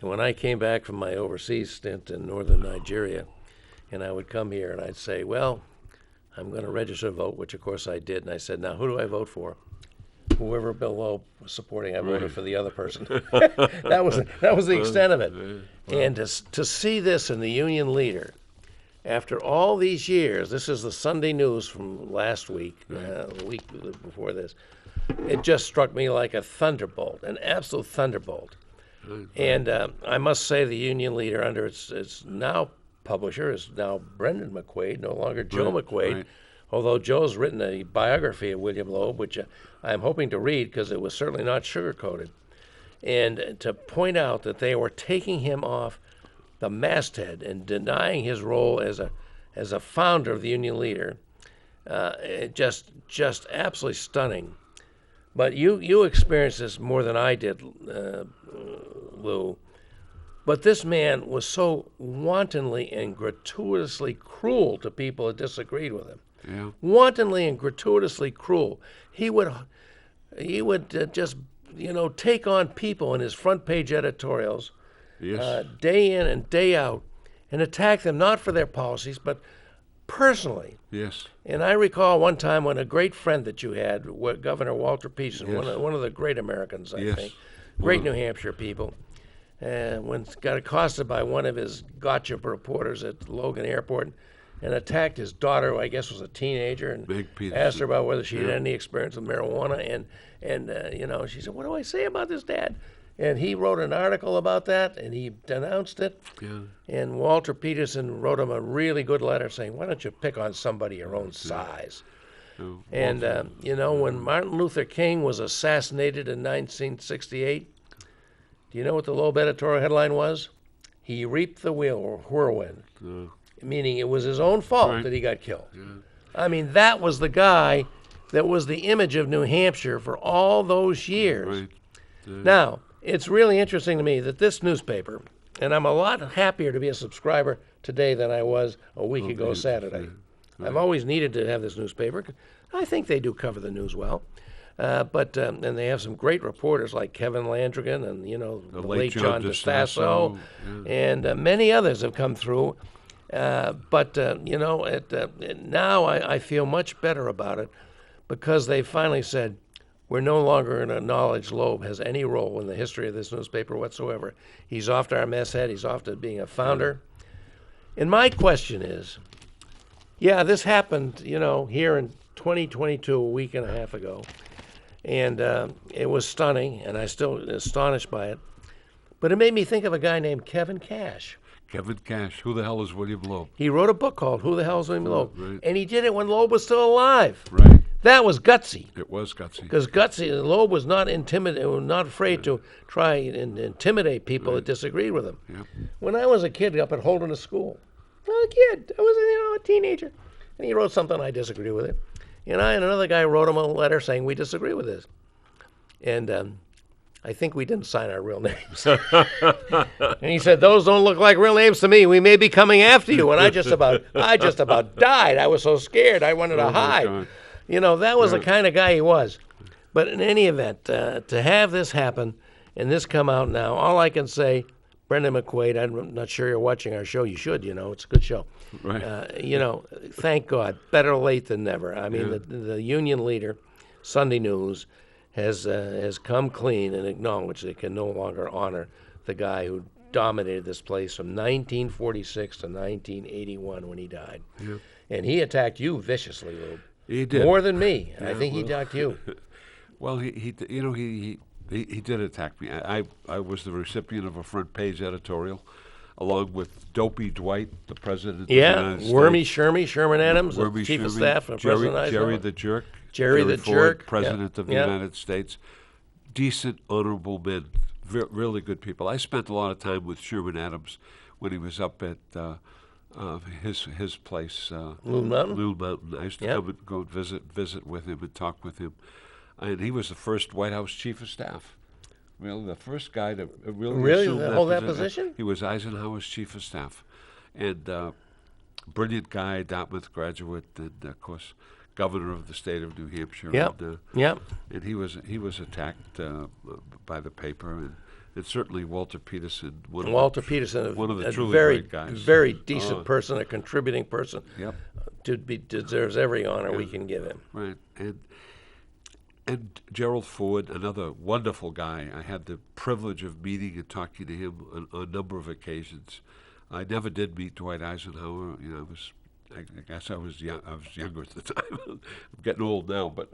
Speaker 1: And when I came back from my overseas stint in northern Nigeria, and I would come here and I'd say, well, I'm going to register to vote, which of course I did. And I said, now who do I vote for? Whoever Bill Loeb was supporting, I voted for the other person. that was the extent of it. And to see this in the Union Leader, after all these years, this is the Sunday news from last week, the week before this, it just struck me like a thunderbolt, an absolute thunderbolt. And I must say the Union Leader under its now publisher is now Brendan McQuaid, no longer Joe McQuaid, although Joe's written a biography of William Loeb, which I'm hoping to read because it was certainly not sugar-coated. And to point out that they were taking him off the masthead and denying his role as a founder of the Union Leader, just absolutely stunning. But you experienced this more than I did, Lou. But this man was so wantonly and gratuitously cruel to people that disagreed with him.
Speaker 2: Yeah.
Speaker 1: Wantonly and gratuitously cruel. He would just take on people in his front page editorials, day in and day out, and attack them not for their policies but personally.
Speaker 2: Yes.
Speaker 1: And I recall one time when a great friend that you had, Governor Walter Peterson, one of the great Americans, I think, great New Hampshire people, when got accosted by one of his gotcha reporters at Logan Airport and attacked his daughter, who I guess was a teenager, and asked her about whether she had any experience with marijuana. And she said, "What do I say about this, Dad?" And he wrote an article about that, and he denounced it. Yeah. And Walter Peterson wrote him a really good letter saying, "Why don't you pick on somebody your own size?" And when Martin Luther King was assassinated in 1968, do you know what the Loeb editorial headline was? He reaped the whirlwind. Meaning it was his own fault that he got killed. Yeah. I mean, that was the guy that was the image of New Hampshire for all those years. Right. Yeah. Now, it's really interesting to me that this newspaper, and I'm a lot happier to be a subscriber today than I was a week ago Saturday. Right. I've always needed to have this newspaper. I think they do cover the news well. But and they have some great reporters like Kevin Landrigan and, the late John DeStasso, and many others have come through. But now I feel much better about it because they finally said, we're no longer going to acknowledge Loeb has any role in the history of this newspaper whatsoever. He's off to our mess head. He's off to being a founder. And my question is, this happened, here in 2022, a week and a half ago. And it was stunning, and I'm still astonished by it. But it made me think of a guy named Kevin Cash.
Speaker 2: Kevin Cash. Who the hell is William Loeb?
Speaker 1: He wrote a book called Who the Hell is William Loeb? Right. And he did it when Loeb was still alive.
Speaker 2: Right.
Speaker 1: That was gutsy.
Speaker 2: It was gutsy.
Speaker 1: Because Loeb was not not afraid to try and intimidate people that disagreed with him.
Speaker 2: Yep.
Speaker 1: When I was a kid up at Holderness School, I was a kid. I was a teenager. And he wrote something I disagree with it. And I and another guy wrote him a letter saying we disagree with this. And I think we didn't sign our real names. And he said, those don't look like real names to me. We may be coming after you. And I just about died. I was so scared. I wanted to hide.
Speaker 2: God.
Speaker 1: You know, that was the kind of guy he was. But in any event, to have this happen and this come out now, all I can say, Brendan McQuaid, I'm not sure you're watching our show. You should, it's a good show.
Speaker 2: Right.
Speaker 1: Thank God, better late than never. I mean, the union leader, Sunday News, has come clean and acknowledged they can no longer honor the guy who dominated this place from 1946 to 1981 when he died.
Speaker 2: Yeah.
Speaker 1: And he attacked you viciously, Lou.
Speaker 2: He did.
Speaker 1: More than me. I think he attacked you.
Speaker 2: Well, he did attack me. I was the recipient of a front page editorial, along with Dopey Dwight, the president of the United States.
Speaker 1: Wormy Sherman Adams, the chief of staff of President Eisenhower.
Speaker 2: Jerry the Jerk.
Speaker 1: Jerry the
Speaker 2: Ford,
Speaker 1: Jerk,
Speaker 2: president of the United States. Decent, honorable men, really good people. I spent a lot of time with Sherman Adams when he was up at his place,
Speaker 1: Loon Mountain.
Speaker 2: Loon Mountain. I used to come and go and visit with him and talk with him, and he was the first White House chief of staff. Really, the first guy to really assume
Speaker 1: hold that position.
Speaker 2: He was Eisenhower's chief of staff, and brilliant guy, Dartmouth graduate, and of course, governor of the state of New Hampshire. And he was attacked by the paper, and certainly Walter Peterson. One of the truly great guys.
Speaker 1: Very decent person, a contributing person.
Speaker 2: Yep.
Speaker 1: Deserves every honor we can give him.
Speaker 2: Right. And Gerald Ford, another wonderful guy. I had the privilege of meeting and talking to him on a number of occasions. I never did meet Dwight Eisenhower. I guess I was young. I was younger at the time. I'm getting old now, but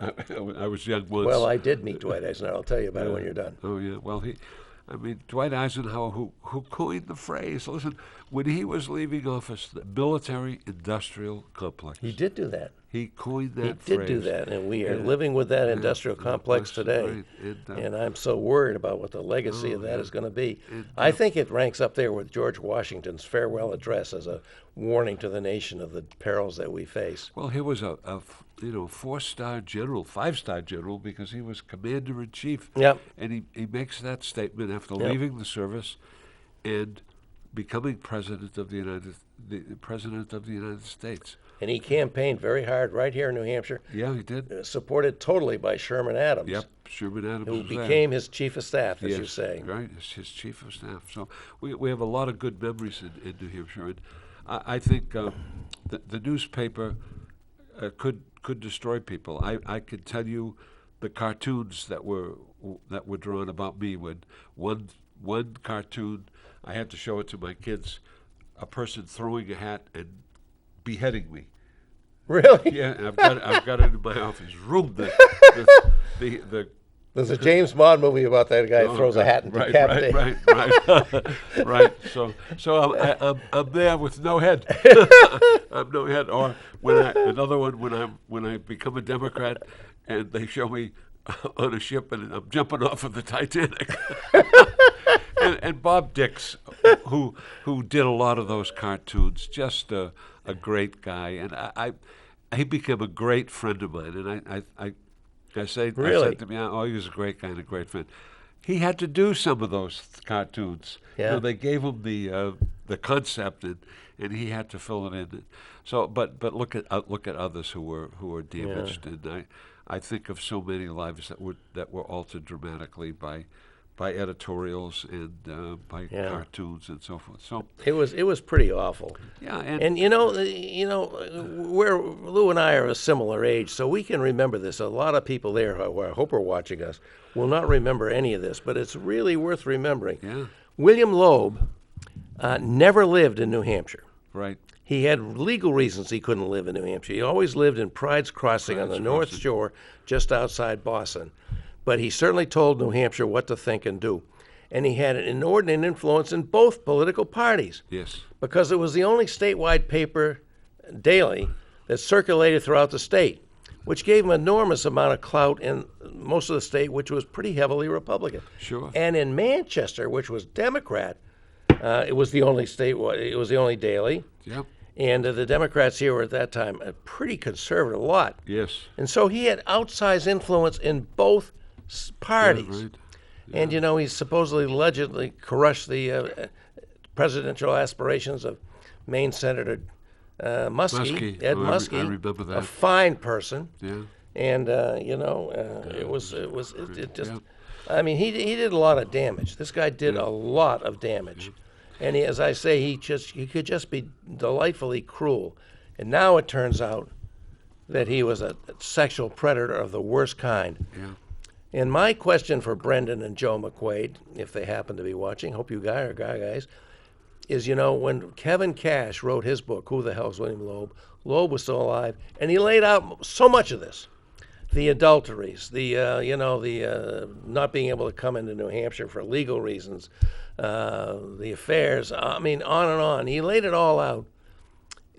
Speaker 2: I was young once.
Speaker 1: Well, I did meet Dwight Eisenhower. I'll tell you about it when you're done.
Speaker 2: Oh yeah. Well, Dwight Eisenhower, who coined the phrase. Listen, when he was leaving office, the military-industrial complex.
Speaker 1: He did do that.
Speaker 2: He coined that phrase.
Speaker 1: He did do that, and we are living with that industrial complex today.
Speaker 2: Right.
Speaker 1: And I'm so worried about what the legacy of that is going to be. I think it ranks up there with George Washington's farewell address as a warning to the nation of the perils that we face.
Speaker 2: Well, he was a 4-star general, 5-star general, because he was commander-in-chief.
Speaker 1: Yep.
Speaker 2: And he makes that statement after leaving the service and becoming president of the United States.
Speaker 1: And he campaigned very hard right here in New Hampshire.
Speaker 2: Yeah, he did.
Speaker 1: Supported totally by Sherman Adams.
Speaker 2: Yep, Sherman Adams.
Speaker 1: Who became his chief of staff, as you say.
Speaker 2: Right, his chief of staff. So we have a lot of good memories in New Hampshire. And I think the newspaper could destroy people. I could tell you the cartoons that were drawn about me. When one cartoon, I had to show it to my kids, a person throwing a hat and beheading me.
Speaker 1: Really?
Speaker 2: Yeah, I've got it in my office room.
Speaker 1: There's a James Bond movie about that guy who throws a hat and decapitates.
Speaker 2: Right. So I'm there with no head. I'm no head. Or when I become a Democrat and they show me on a ship and I'm jumping off of the Titanic. And Bob Dix, who did a lot of those cartoons, just a great guy, and he became a great friend of mine. And I said to me, oh, he was a great guy and a great friend. He had to do some of those cartoons.
Speaker 1: Yeah.
Speaker 2: They gave him the concept, and he had to fill it in. So, but look at others who were damaged, and I think of so many lives that were altered dramatically by editorials and by cartoons and so forth. So
Speaker 1: it was pretty awful.
Speaker 2: Yeah,
Speaker 1: and where Lou and I are a similar age, so we can remember this. A lot of people there who I hope are watching us will not remember any of this, but it's really worth remembering.
Speaker 2: Yeah.
Speaker 1: William Loeb never lived in New Hampshire.
Speaker 2: Right.
Speaker 1: He had legal reasons he couldn't live in New Hampshire. He always lived in Pride's Crossing on the North Shore, just outside Boston. But he certainly told New Hampshire what to think and do. And he had an inordinate influence in both political parties.
Speaker 2: Yes.
Speaker 1: Because it was the only statewide paper daily that circulated throughout the state. which gave him enormous amount of clout in most of the state, which was pretty heavily Republican.
Speaker 2: Sure.
Speaker 1: And in Manchester, which was Democrat, it was the only state. It was the only daily.
Speaker 2: Yep.
Speaker 1: And the Democrats here were at that time a pretty conservative lot.
Speaker 2: Yes.
Speaker 1: And so he had outsized influence in both parties.
Speaker 2: Yeah, right.
Speaker 1: And, you know, he supposedly, allegedly crushed the presidential aspirations of Maine Senator Muskie, Ed Muskie.
Speaker 2: I remember that.
Speaker 1: A fine person.
Speaker 2: Yeah.
Speaker 1: And, you know, it just, I mean, he did a lot of damage. This guy did a lot of damage. And as I say, he could just be delightfully cruel. And now it turns out that he was a sexual predator of the worst kind.
Speaker 2: Yeah.
Speaker 1: And my question for Brendan and Joe McQuaid, if they happen to be watching, hope you guys, is, you know, when Kevin Cash wrote his book, Who the Hell's William Loeb, Loeb was still alive, and he laid out so much of this. The adulteries, the not being able to come into New Hampshire for legal reasons, the affairs, I mean, on and on. He laid it all out.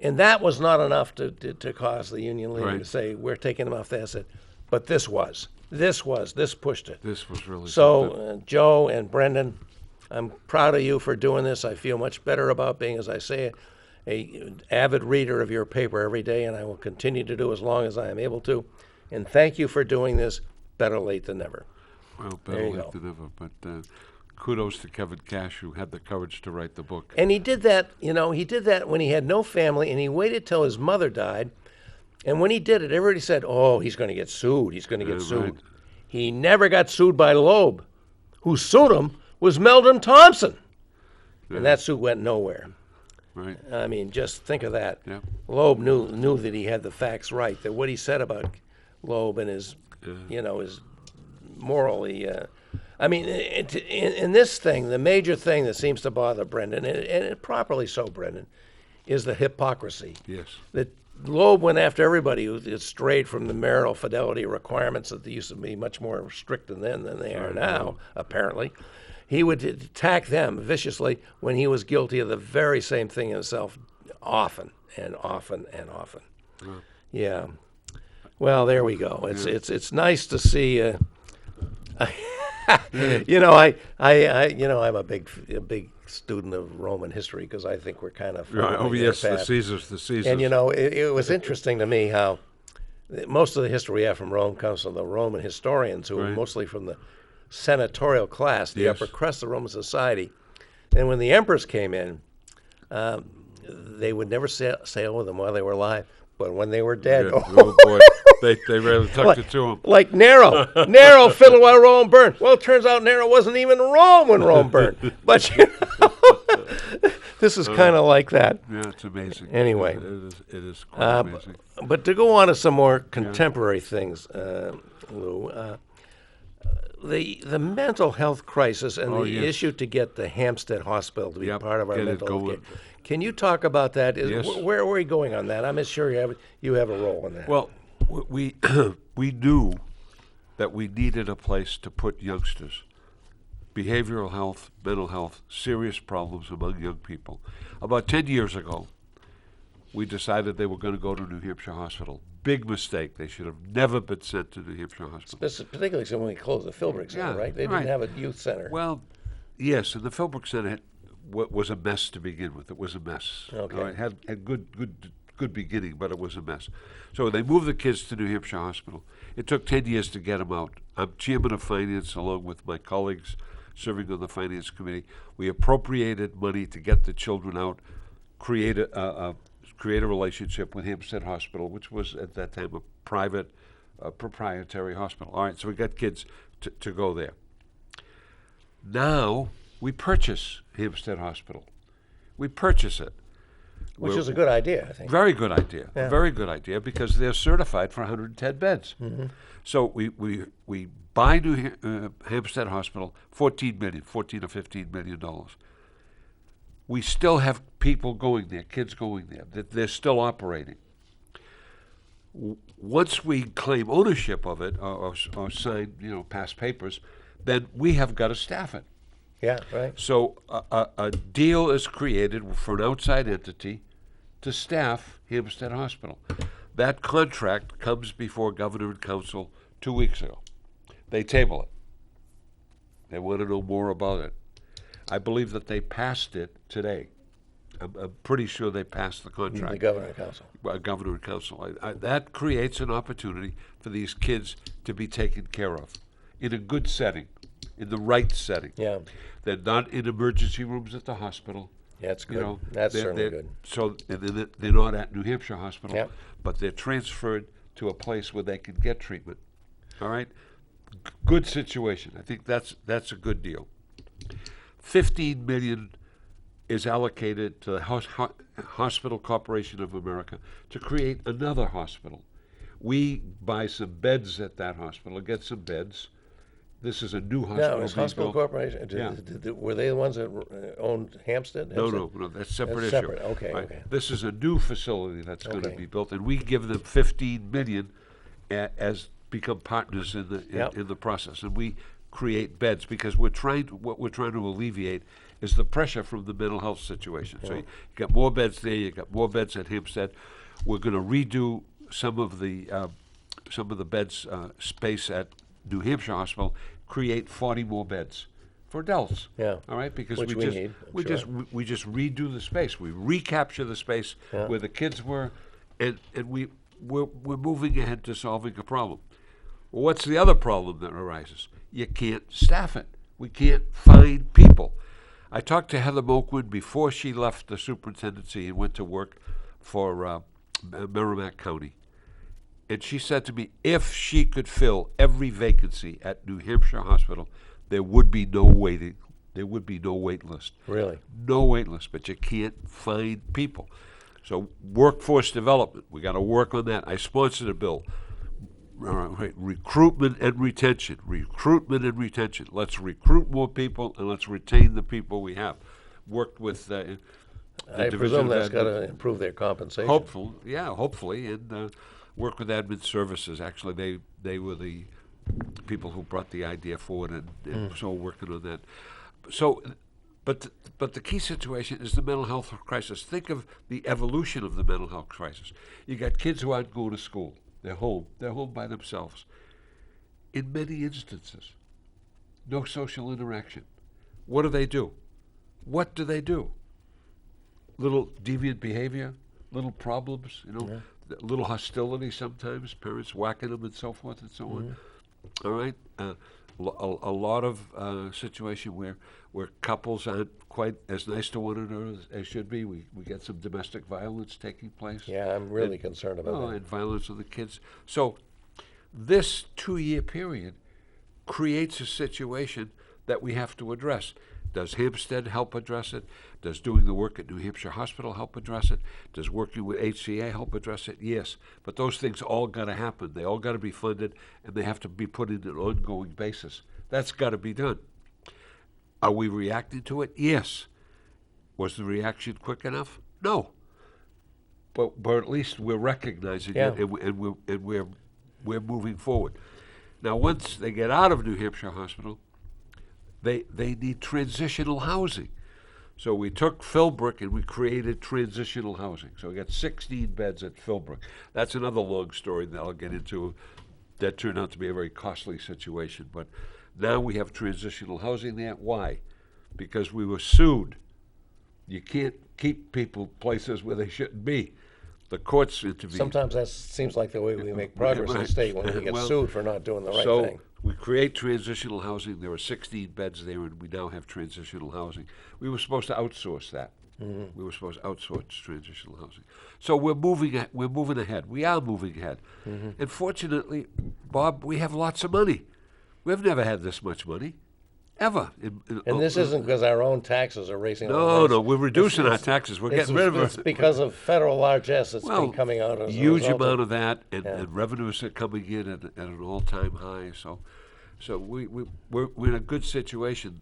Speaker 1: And that was not enough to cause the union leader to say, we're taking him off the asset. But this pushed it.
Speaker 2: This was really
Speaker 1: so. Joe and Brendan, I'm proud of you for doing this. I feel much better about being, as I say, a avid reader of your paper every day, and I will continue to do as long as I am able to. And thank you for doing this. Better late than never.
Speaker 2: Well, better late than never. But kudos to Kevin Cash, who had the courage to write the book.
Speaker 1: And he did that, you know, he did that when he had no family, and he waited till his mother died. And when he did it, everybody said, oh, he's going to get sued. He's going to get sued. Right. He never got sued by Loeb. Who sued him was Meldrum Thompson. Yeah. And that suit went nowhere.
Speaker 2: Right.
Speaker 1: I mean, just think of that.
Speaker 2: Yeah.
Speaker 1: Loeb knew that he had the facts right, that what he said about Loeb and his, is morally... I mean, in this thing, the major thing that seems to bother Brendan, and properly so, Brendan, is the hypocrisy.
Speaker 2: Yes.
Speaker 1: That Loeb went after everybody who had strayed from the marital fidelity requirements that they used to be much more strict than they are now, apparently. He would attack them viciously when he was guilty of the very same thing himself often and often and often. Yeah. Well, there we go. It's nice to see... I'm a big student of Roman history because I think we're kind of
Speaker 2: the Caesars.
Speaker 1: And it was interesting to me how most of the history we have from Rome comes from the Roman historians, who were mostly from the senatorial class, the upper crust of Roman society. And when the emperors came in, they would never sail with them while they were alive. But when they were dead,
Speaker 2: oh boy, they really tucked it to him.
Speaker 1: Like Nero. Nero fiddled while Rome burned. Well, it turns out Nero wasn't even in Rome when Rome burned. But this is kind of like that.
Speaker 2: Yeah, it's amazing.
Speaker 1: Anyway,
Speaker 2: it is quite amazing.
Speaker 1: But to go on to some more contemporary things, Lou. The mental health crisis and the issue to get the Hampstead Hospital to be part of our mental health care. Can you talk about that?
Speaker 2: Yes.
Speaker 1: Where are we going on that? I'm sure you have a role in that.
Speaker 2: Well, we knew that we needed a place to put youngsters. Behavioral health, mental health, serious problems among young people. About 10 years ago, we decided they were going to go to New Hampshire Hospital. Big mistake. They should have never been sent to New Hampshire Hospital.
Speaker 1: Particularly when we closed the Philbrook Center, right? They didn't have a youth center.
Speaker 2: Well, yes, and the Philbrook Center was a mess to begin with. It was a mess.
Speaker 1: Okay.
Speaker 2: It had a good beginning, but it was a mess. So they moved the kids to New Hampshire Hospital. It took 10 years to get them out. I'm chairman of finance along with my colleagues serving on the finance committee. We appropriated money to get the children out, create a relationship with Hampstead Hospital, which was at that time a private proprietary hospital. All right, so we got kids to go there. Now we purchase Hampstead Hospital. We purchase it.
Speaker 1: Which is a good idea, I think.
Speaker 2: Very good idea. Yeah. Very good idea, because they're certified for 110 beds. Mm-hmm. So we buy Hampstead Hospital, $14 or $15 million. We still have people going there, kids going there. They're still operating. Once we claim ownership of it or sign, past papers, then we have got to staff it.
Speaker 1: Yeah, right.
Speaker 2: So a deal is created for an outside entity to staff Hampstead Hospital. That contract comes before Governor and Council 2 weeks ago. They table it. They want to know more about it. I believe that they passed it today. I'm pretty sure they passed the contract.
Speaker 1: The Governor and Council.
Speaker 2: Governor and Council. That creates an opportunity for these kids to be taken care of in a good setting, in the right setting.
Speaker 1: Yeah.
Speaker 2: They're not in emergency rooms at the hospital.
Speaker 1: Yeah, that's good. That's certainly good.
Speaker 2: So they're not at New Hampshire Hospital,
Speaker 1: yep.
Speaker 2: but they're transferred to a place where they can get treatment. All right? Good situation. I think that's a good deal. $15 million is allocated to the Hospital Corporation of America to create another hospital. We buy some beds at that hospital, get some beds. This is a new hospital.
Speaker 1: No, it's Hospital Corporation. Were they the ones that owned Hampstead?
Speaker 2: No, that's a separate issue.
Speaker 1: Separate. Okay,
Speaker 2: right.
Speaker 1: okay.
Speaker 2: This is a new facility that's going to be built, and we give them $15 million as become partners in the process, and we create beds because what we're trying to alleviate is the pressure from the mental health situation. So you got more beds there. You got more beds at Hampstead. We're going to redo some of the beds space at New Hampshire Hospital, create 40 more beds for adults.
Speaker 1: Yeah.
Speaker 2: All right, because
Speaker 1: we
Speaker 2: just redo the space. We recapture the space where the kids were, and we're moving ahead to solving a problem. Well, what's the other problem that arises? You can't staff it. We can't find people. I talked to Heather Moakwood before she left the superintendency and went to work for Merrimack County. And she said to me, if she could fill every vacancy at New Hampshire Hospital, there would be no waiting. There would be no wait list.
Speaker 1: Really?
Speaker 2: No wait list, but you can't find people. So workforce development, we got to work on that. I sponsored a bill. Recruitment and retention. Recruitment and retention. Let's recruit more people and let's retain the people we have. Worked with
Speaker 1: I presume that's got to improve their compensation.
Speaker 2: Hopefully, and work with admin services. Actually, they were the people who brought the idea forward, and so working on that. So, but the key situation is the mental health crisis. Think of the evolution of the mental health crisis. You got kids who aren't going to school. They're home. They're home by themselves. In many instances, no social interaction. What do? What do they do? Little deviant behavior, little problems, little hostility sometimes, parents whacking them and so forth and so on. All right? A lot of situation where couples aren't quite as nice to one another as they should be. We get some domestic violence taking place.
Speaker 1: Yeah, I'm really concerned about that.
Speaker 2: And violence of the kids. So this 2-year period creates a situation that we have to address. Does Hampstead help address it? Does doing the work at New Hampshire Hospital help address it? Does working with HCA help address it? Yes. But those things all got to happen. They all got to be funded, and they have to be put in an ongoing basis. That's got to be done. Are we reacting to it? Yes. Was the reaction quick enough? No. But at least we're recognizing it, and we're moving forward. Now, once they get out of New Hampshire Hospital, they need transitional housing. So we took Philbrook and we created transitional housing. So we got 16 beds at Philbrook. That's another long story that I'll get into. That turned out to be a very costly situation. But now we have transitional housing there. Why? Because we were sued. You can't keep people places where they shouldn't be. The courts intervene.
Speaker 1: Sometimes that seems like the way we make progress in the state, when we get sued for not doing the right thing.
Speaker 2: We create transitional housing. There are 16 beds there, and we now have transitional housing. We were supposed to outsource that. We were supposed to outsource transitional housing. So we're moving ahead. We are moving ahead. And fortunately, Bob, we have lots of money. We've never had this much money, ever.
Speaker 1: And this isn't because our own taxes are raising.
Speaker 2: No, we're reducing our taxes. We're getting rid of it.
Speaker 1: It's because of federal largess that's been coming out as a
Speaker 2: huge amount of that, and revenues are coming in at an all-time high. So we're in a good situation.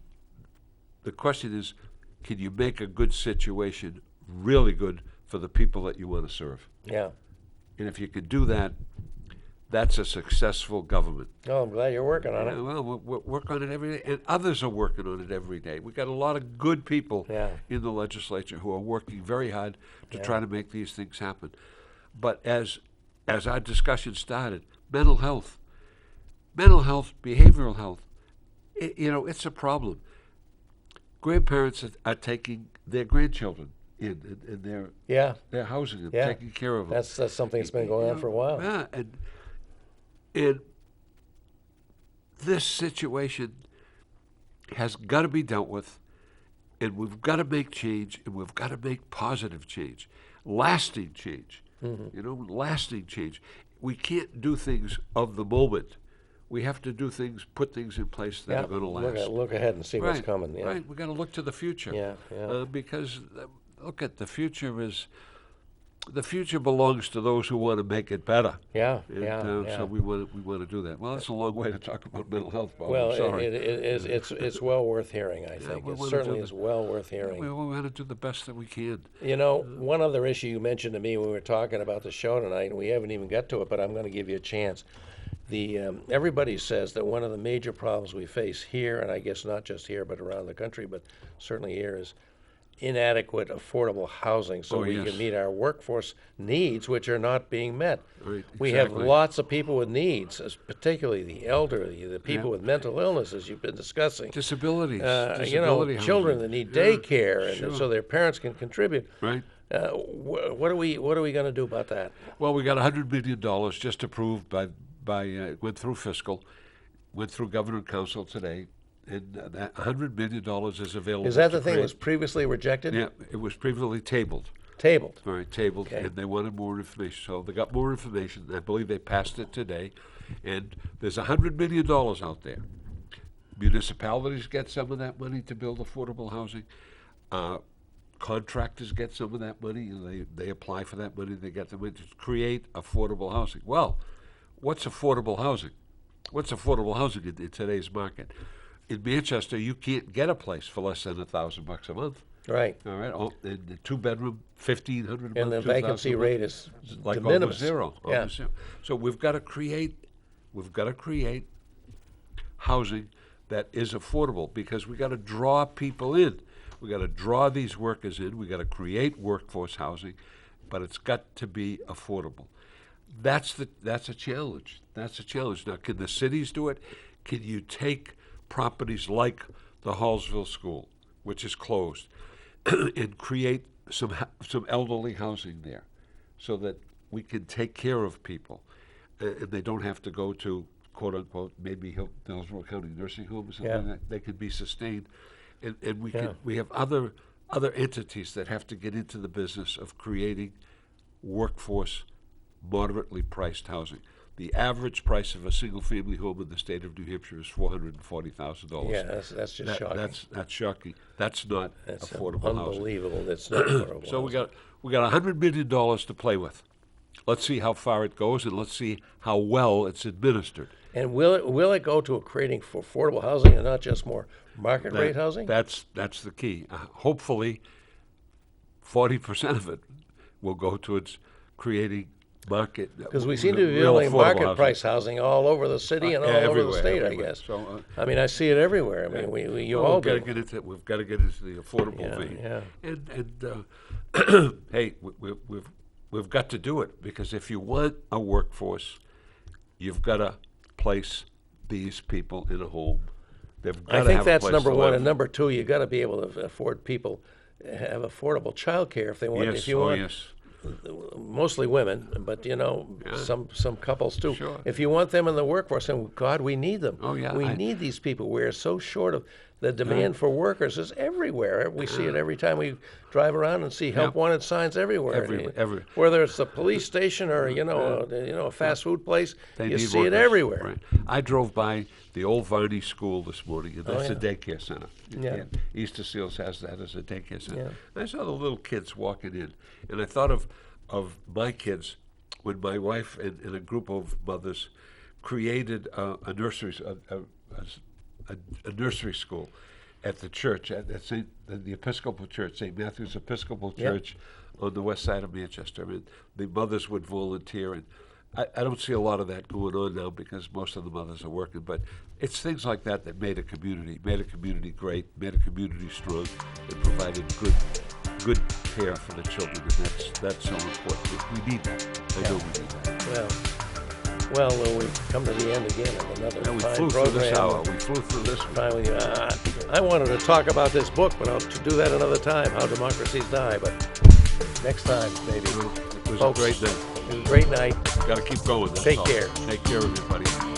Speaker 2: The question is, can you make a good situation really good for the people that you want to serve?
Speaker 1: Yeah.
Speaker 2: And if you can do that, that's a successful government.
Speaker 1: Oh, I'm glad you're working on it.
Speaker 2: Well, we work on it every day, and others are working on it every day. We've got a lot of good people in the legislature who are working very hard to try to make these things happen. But as as our discussion started, mental health, behavioral health. It's a problem. Grandparents are taking their grandchildren in their housing and taking care of them.
Speaker 1: That's something that's been going on for a while.
Speaker 2: Yeah, and this situation has got to be dealt with, and we've got to make change, and we've got to make positive change, lasting change. Lasting change. We can't do things of the moment. We have to do things, put things in place that are going to last.
Speaker 1: Look ahead and see what's coming. Yeah.
Speaker 2: Right, we've got to look to the future. Because look at the future belongs to those who want to make it better. So we want to do that. Well, that's a long way to talk about mental health, Bob.
Speaker 1: Well,
Speaker 2: I'm sorry.
Speaker 1: it's well worth hearing, I think. It certainly is well worth hearing.
Speaker 2: We want to do the best that we can.
Speaker 1: One other issue you mentioned to me when we were talking about the show tonight, and we haven't even got to it, but I'm going to give you a chance. Everybody says that one of the major problems we face here, and I guess not just here, but around the country, but certainly here, is inadequate affordable housing so we can meet our workforce needs, which are not being met.
Speaker 2: Right,
Speaker 1: we have lots of people with needs, particularly the elderly, the people with mental illness, as you've been discussing.
Speaker 2: Disabilities.
Speaker 1: Children that need daycare, and so their parents can contribute.
Speaker 2: Right.
Speaker 1: What are we going to do about that?
Speaker 2: Well, we got $100 million just approved by went through fiscal, went through governor and council today. And that $100 million is available.
Speaker 1: Is that the thing that was previously rejected?
Speaker 2: Yeah, it was previously tabled.
Speaker 1: Tabled.
Speaker 2: All right, tabled, and they wanted more information. So they got more information. I believe they passed it today. And there's $100 million out there. Municipalities get some of that money to build affordable housing. Contractors get some of that money. They apply for that money. They get the money to create affordable housing. Well, what's affordable housing? What's affordable housing in today's market? In Manchester, you can't get a place for less than $1,000 a month.
Speaker 1: Right.
Speaker 2: All right. And the two-bedroom, $1,500 a month.
Speaker 1: And the vacancy rate is
Speaker 2: like
Speaker 1: de minimis.
Speaker 2: Almost zero. Almost zero. So we've got to create housing that is affordable, because we got to draw people in. We got to draw these workers in. We got to create workforce housing, but it's got to be affordable. That's a challenge. That's a challenge. Now, can the cities do it? Can you take properties like the Hallsville School, which is closed, and create some elderly housing there, so that we can take care of people, and they don't have to go to, quote unquote, maybe Hillsborough County nursing home or something like that. They can be sustained, and we have other entities that have to get into the business of creating workforce, moderately priced housing. The average price of a single-family home in the state of New Hampshire is $440,000.
Speaker 1: Yeah, that's just shocking.
Speaker 2: That's shocking. That's not affordable housing.
Speaker 1: Unbelievable. That's not affordable.
Speaker 2: So we got $100 million to play with. Let's see how far it goes, and let's see how well it's administered.
Speaker 1: And will it go to creating for affordable housing and not just more market rate housing?
Speaker 2: That's the key. Hopefully, 40% of it will go towards creating market,
Speaker 1: because we seem to be building market price housing all over the city and all over the state. I guess.
Speaker 2: So,
Speaker 1: I see it everywhere. All do.
Speaker 2: We've got to get into the affordable vein.
Speaker 1: Yeah.
Speaker 2: And hey, we've got to do it, because if you want a workforce, you've got to place these people in a home.
Speaker 1: I think that's number one, and number two, you got to be able to afford people have affordable child care if they want.
Speaker 2: Yes.
Speaker 1: If you want.
Speaker 2: Yes.
Speaker 1: Mostly women, but some couples too.
Speaker 2: Sure.
Speaker 1: If you want them in the workforce, and God, we need them.
Speaker 2: Oh yeah,
Speaker 1: we need these people. We're so short of the demand for workers is everywhere. We see it every time we drive around and see help wanted signs everywhere.
Speaker 2: Everywhere.
Speaker 1: Whether it's a police station or a fast food place, you see
Speaker 2: workers.
Speaker 1: it everywhere.
Speaker 2: Right. I drove by the old Varney School this morning, and that's a daycare center.
Speaker 1: Yeah.
Speaker 2: Easter Seals has that as a daycare center.
Speaker 1: Yeah.
Speaker 2: I saw the little kids walking in, and I thought of my kids when my wife and a group of mothers created a nursery school at the church, at the Episcopal Church, St. Matthew's Episcopal Church on the west side of Manchester. The mothers would volunteer, and I don't see a lot of that going on now, because most of the mothers are working, but it's things like that made a community great, made a community strong, and provided good good care for the children, and that's so important. We need that. I know we need that.
Speaker 1: Well, we've come to the end again of another fine
Speaker 2: we flew
Speaker 1: program.
Speaker 2: Through this hour. We flew through this one.
Speaker 1: Fine with you. I wanted to talk about this book, but I'll do that another time, How Democracies Die, but next time, maybe.
Speaker 2: It was
Speaker 1: Folks,
Speaker 2: a great day.
Speaker 1: It was a great night.
Speaker 2: Got to keep going.
Speaker 1: Take care.
Speaker 2: Take care, everybody.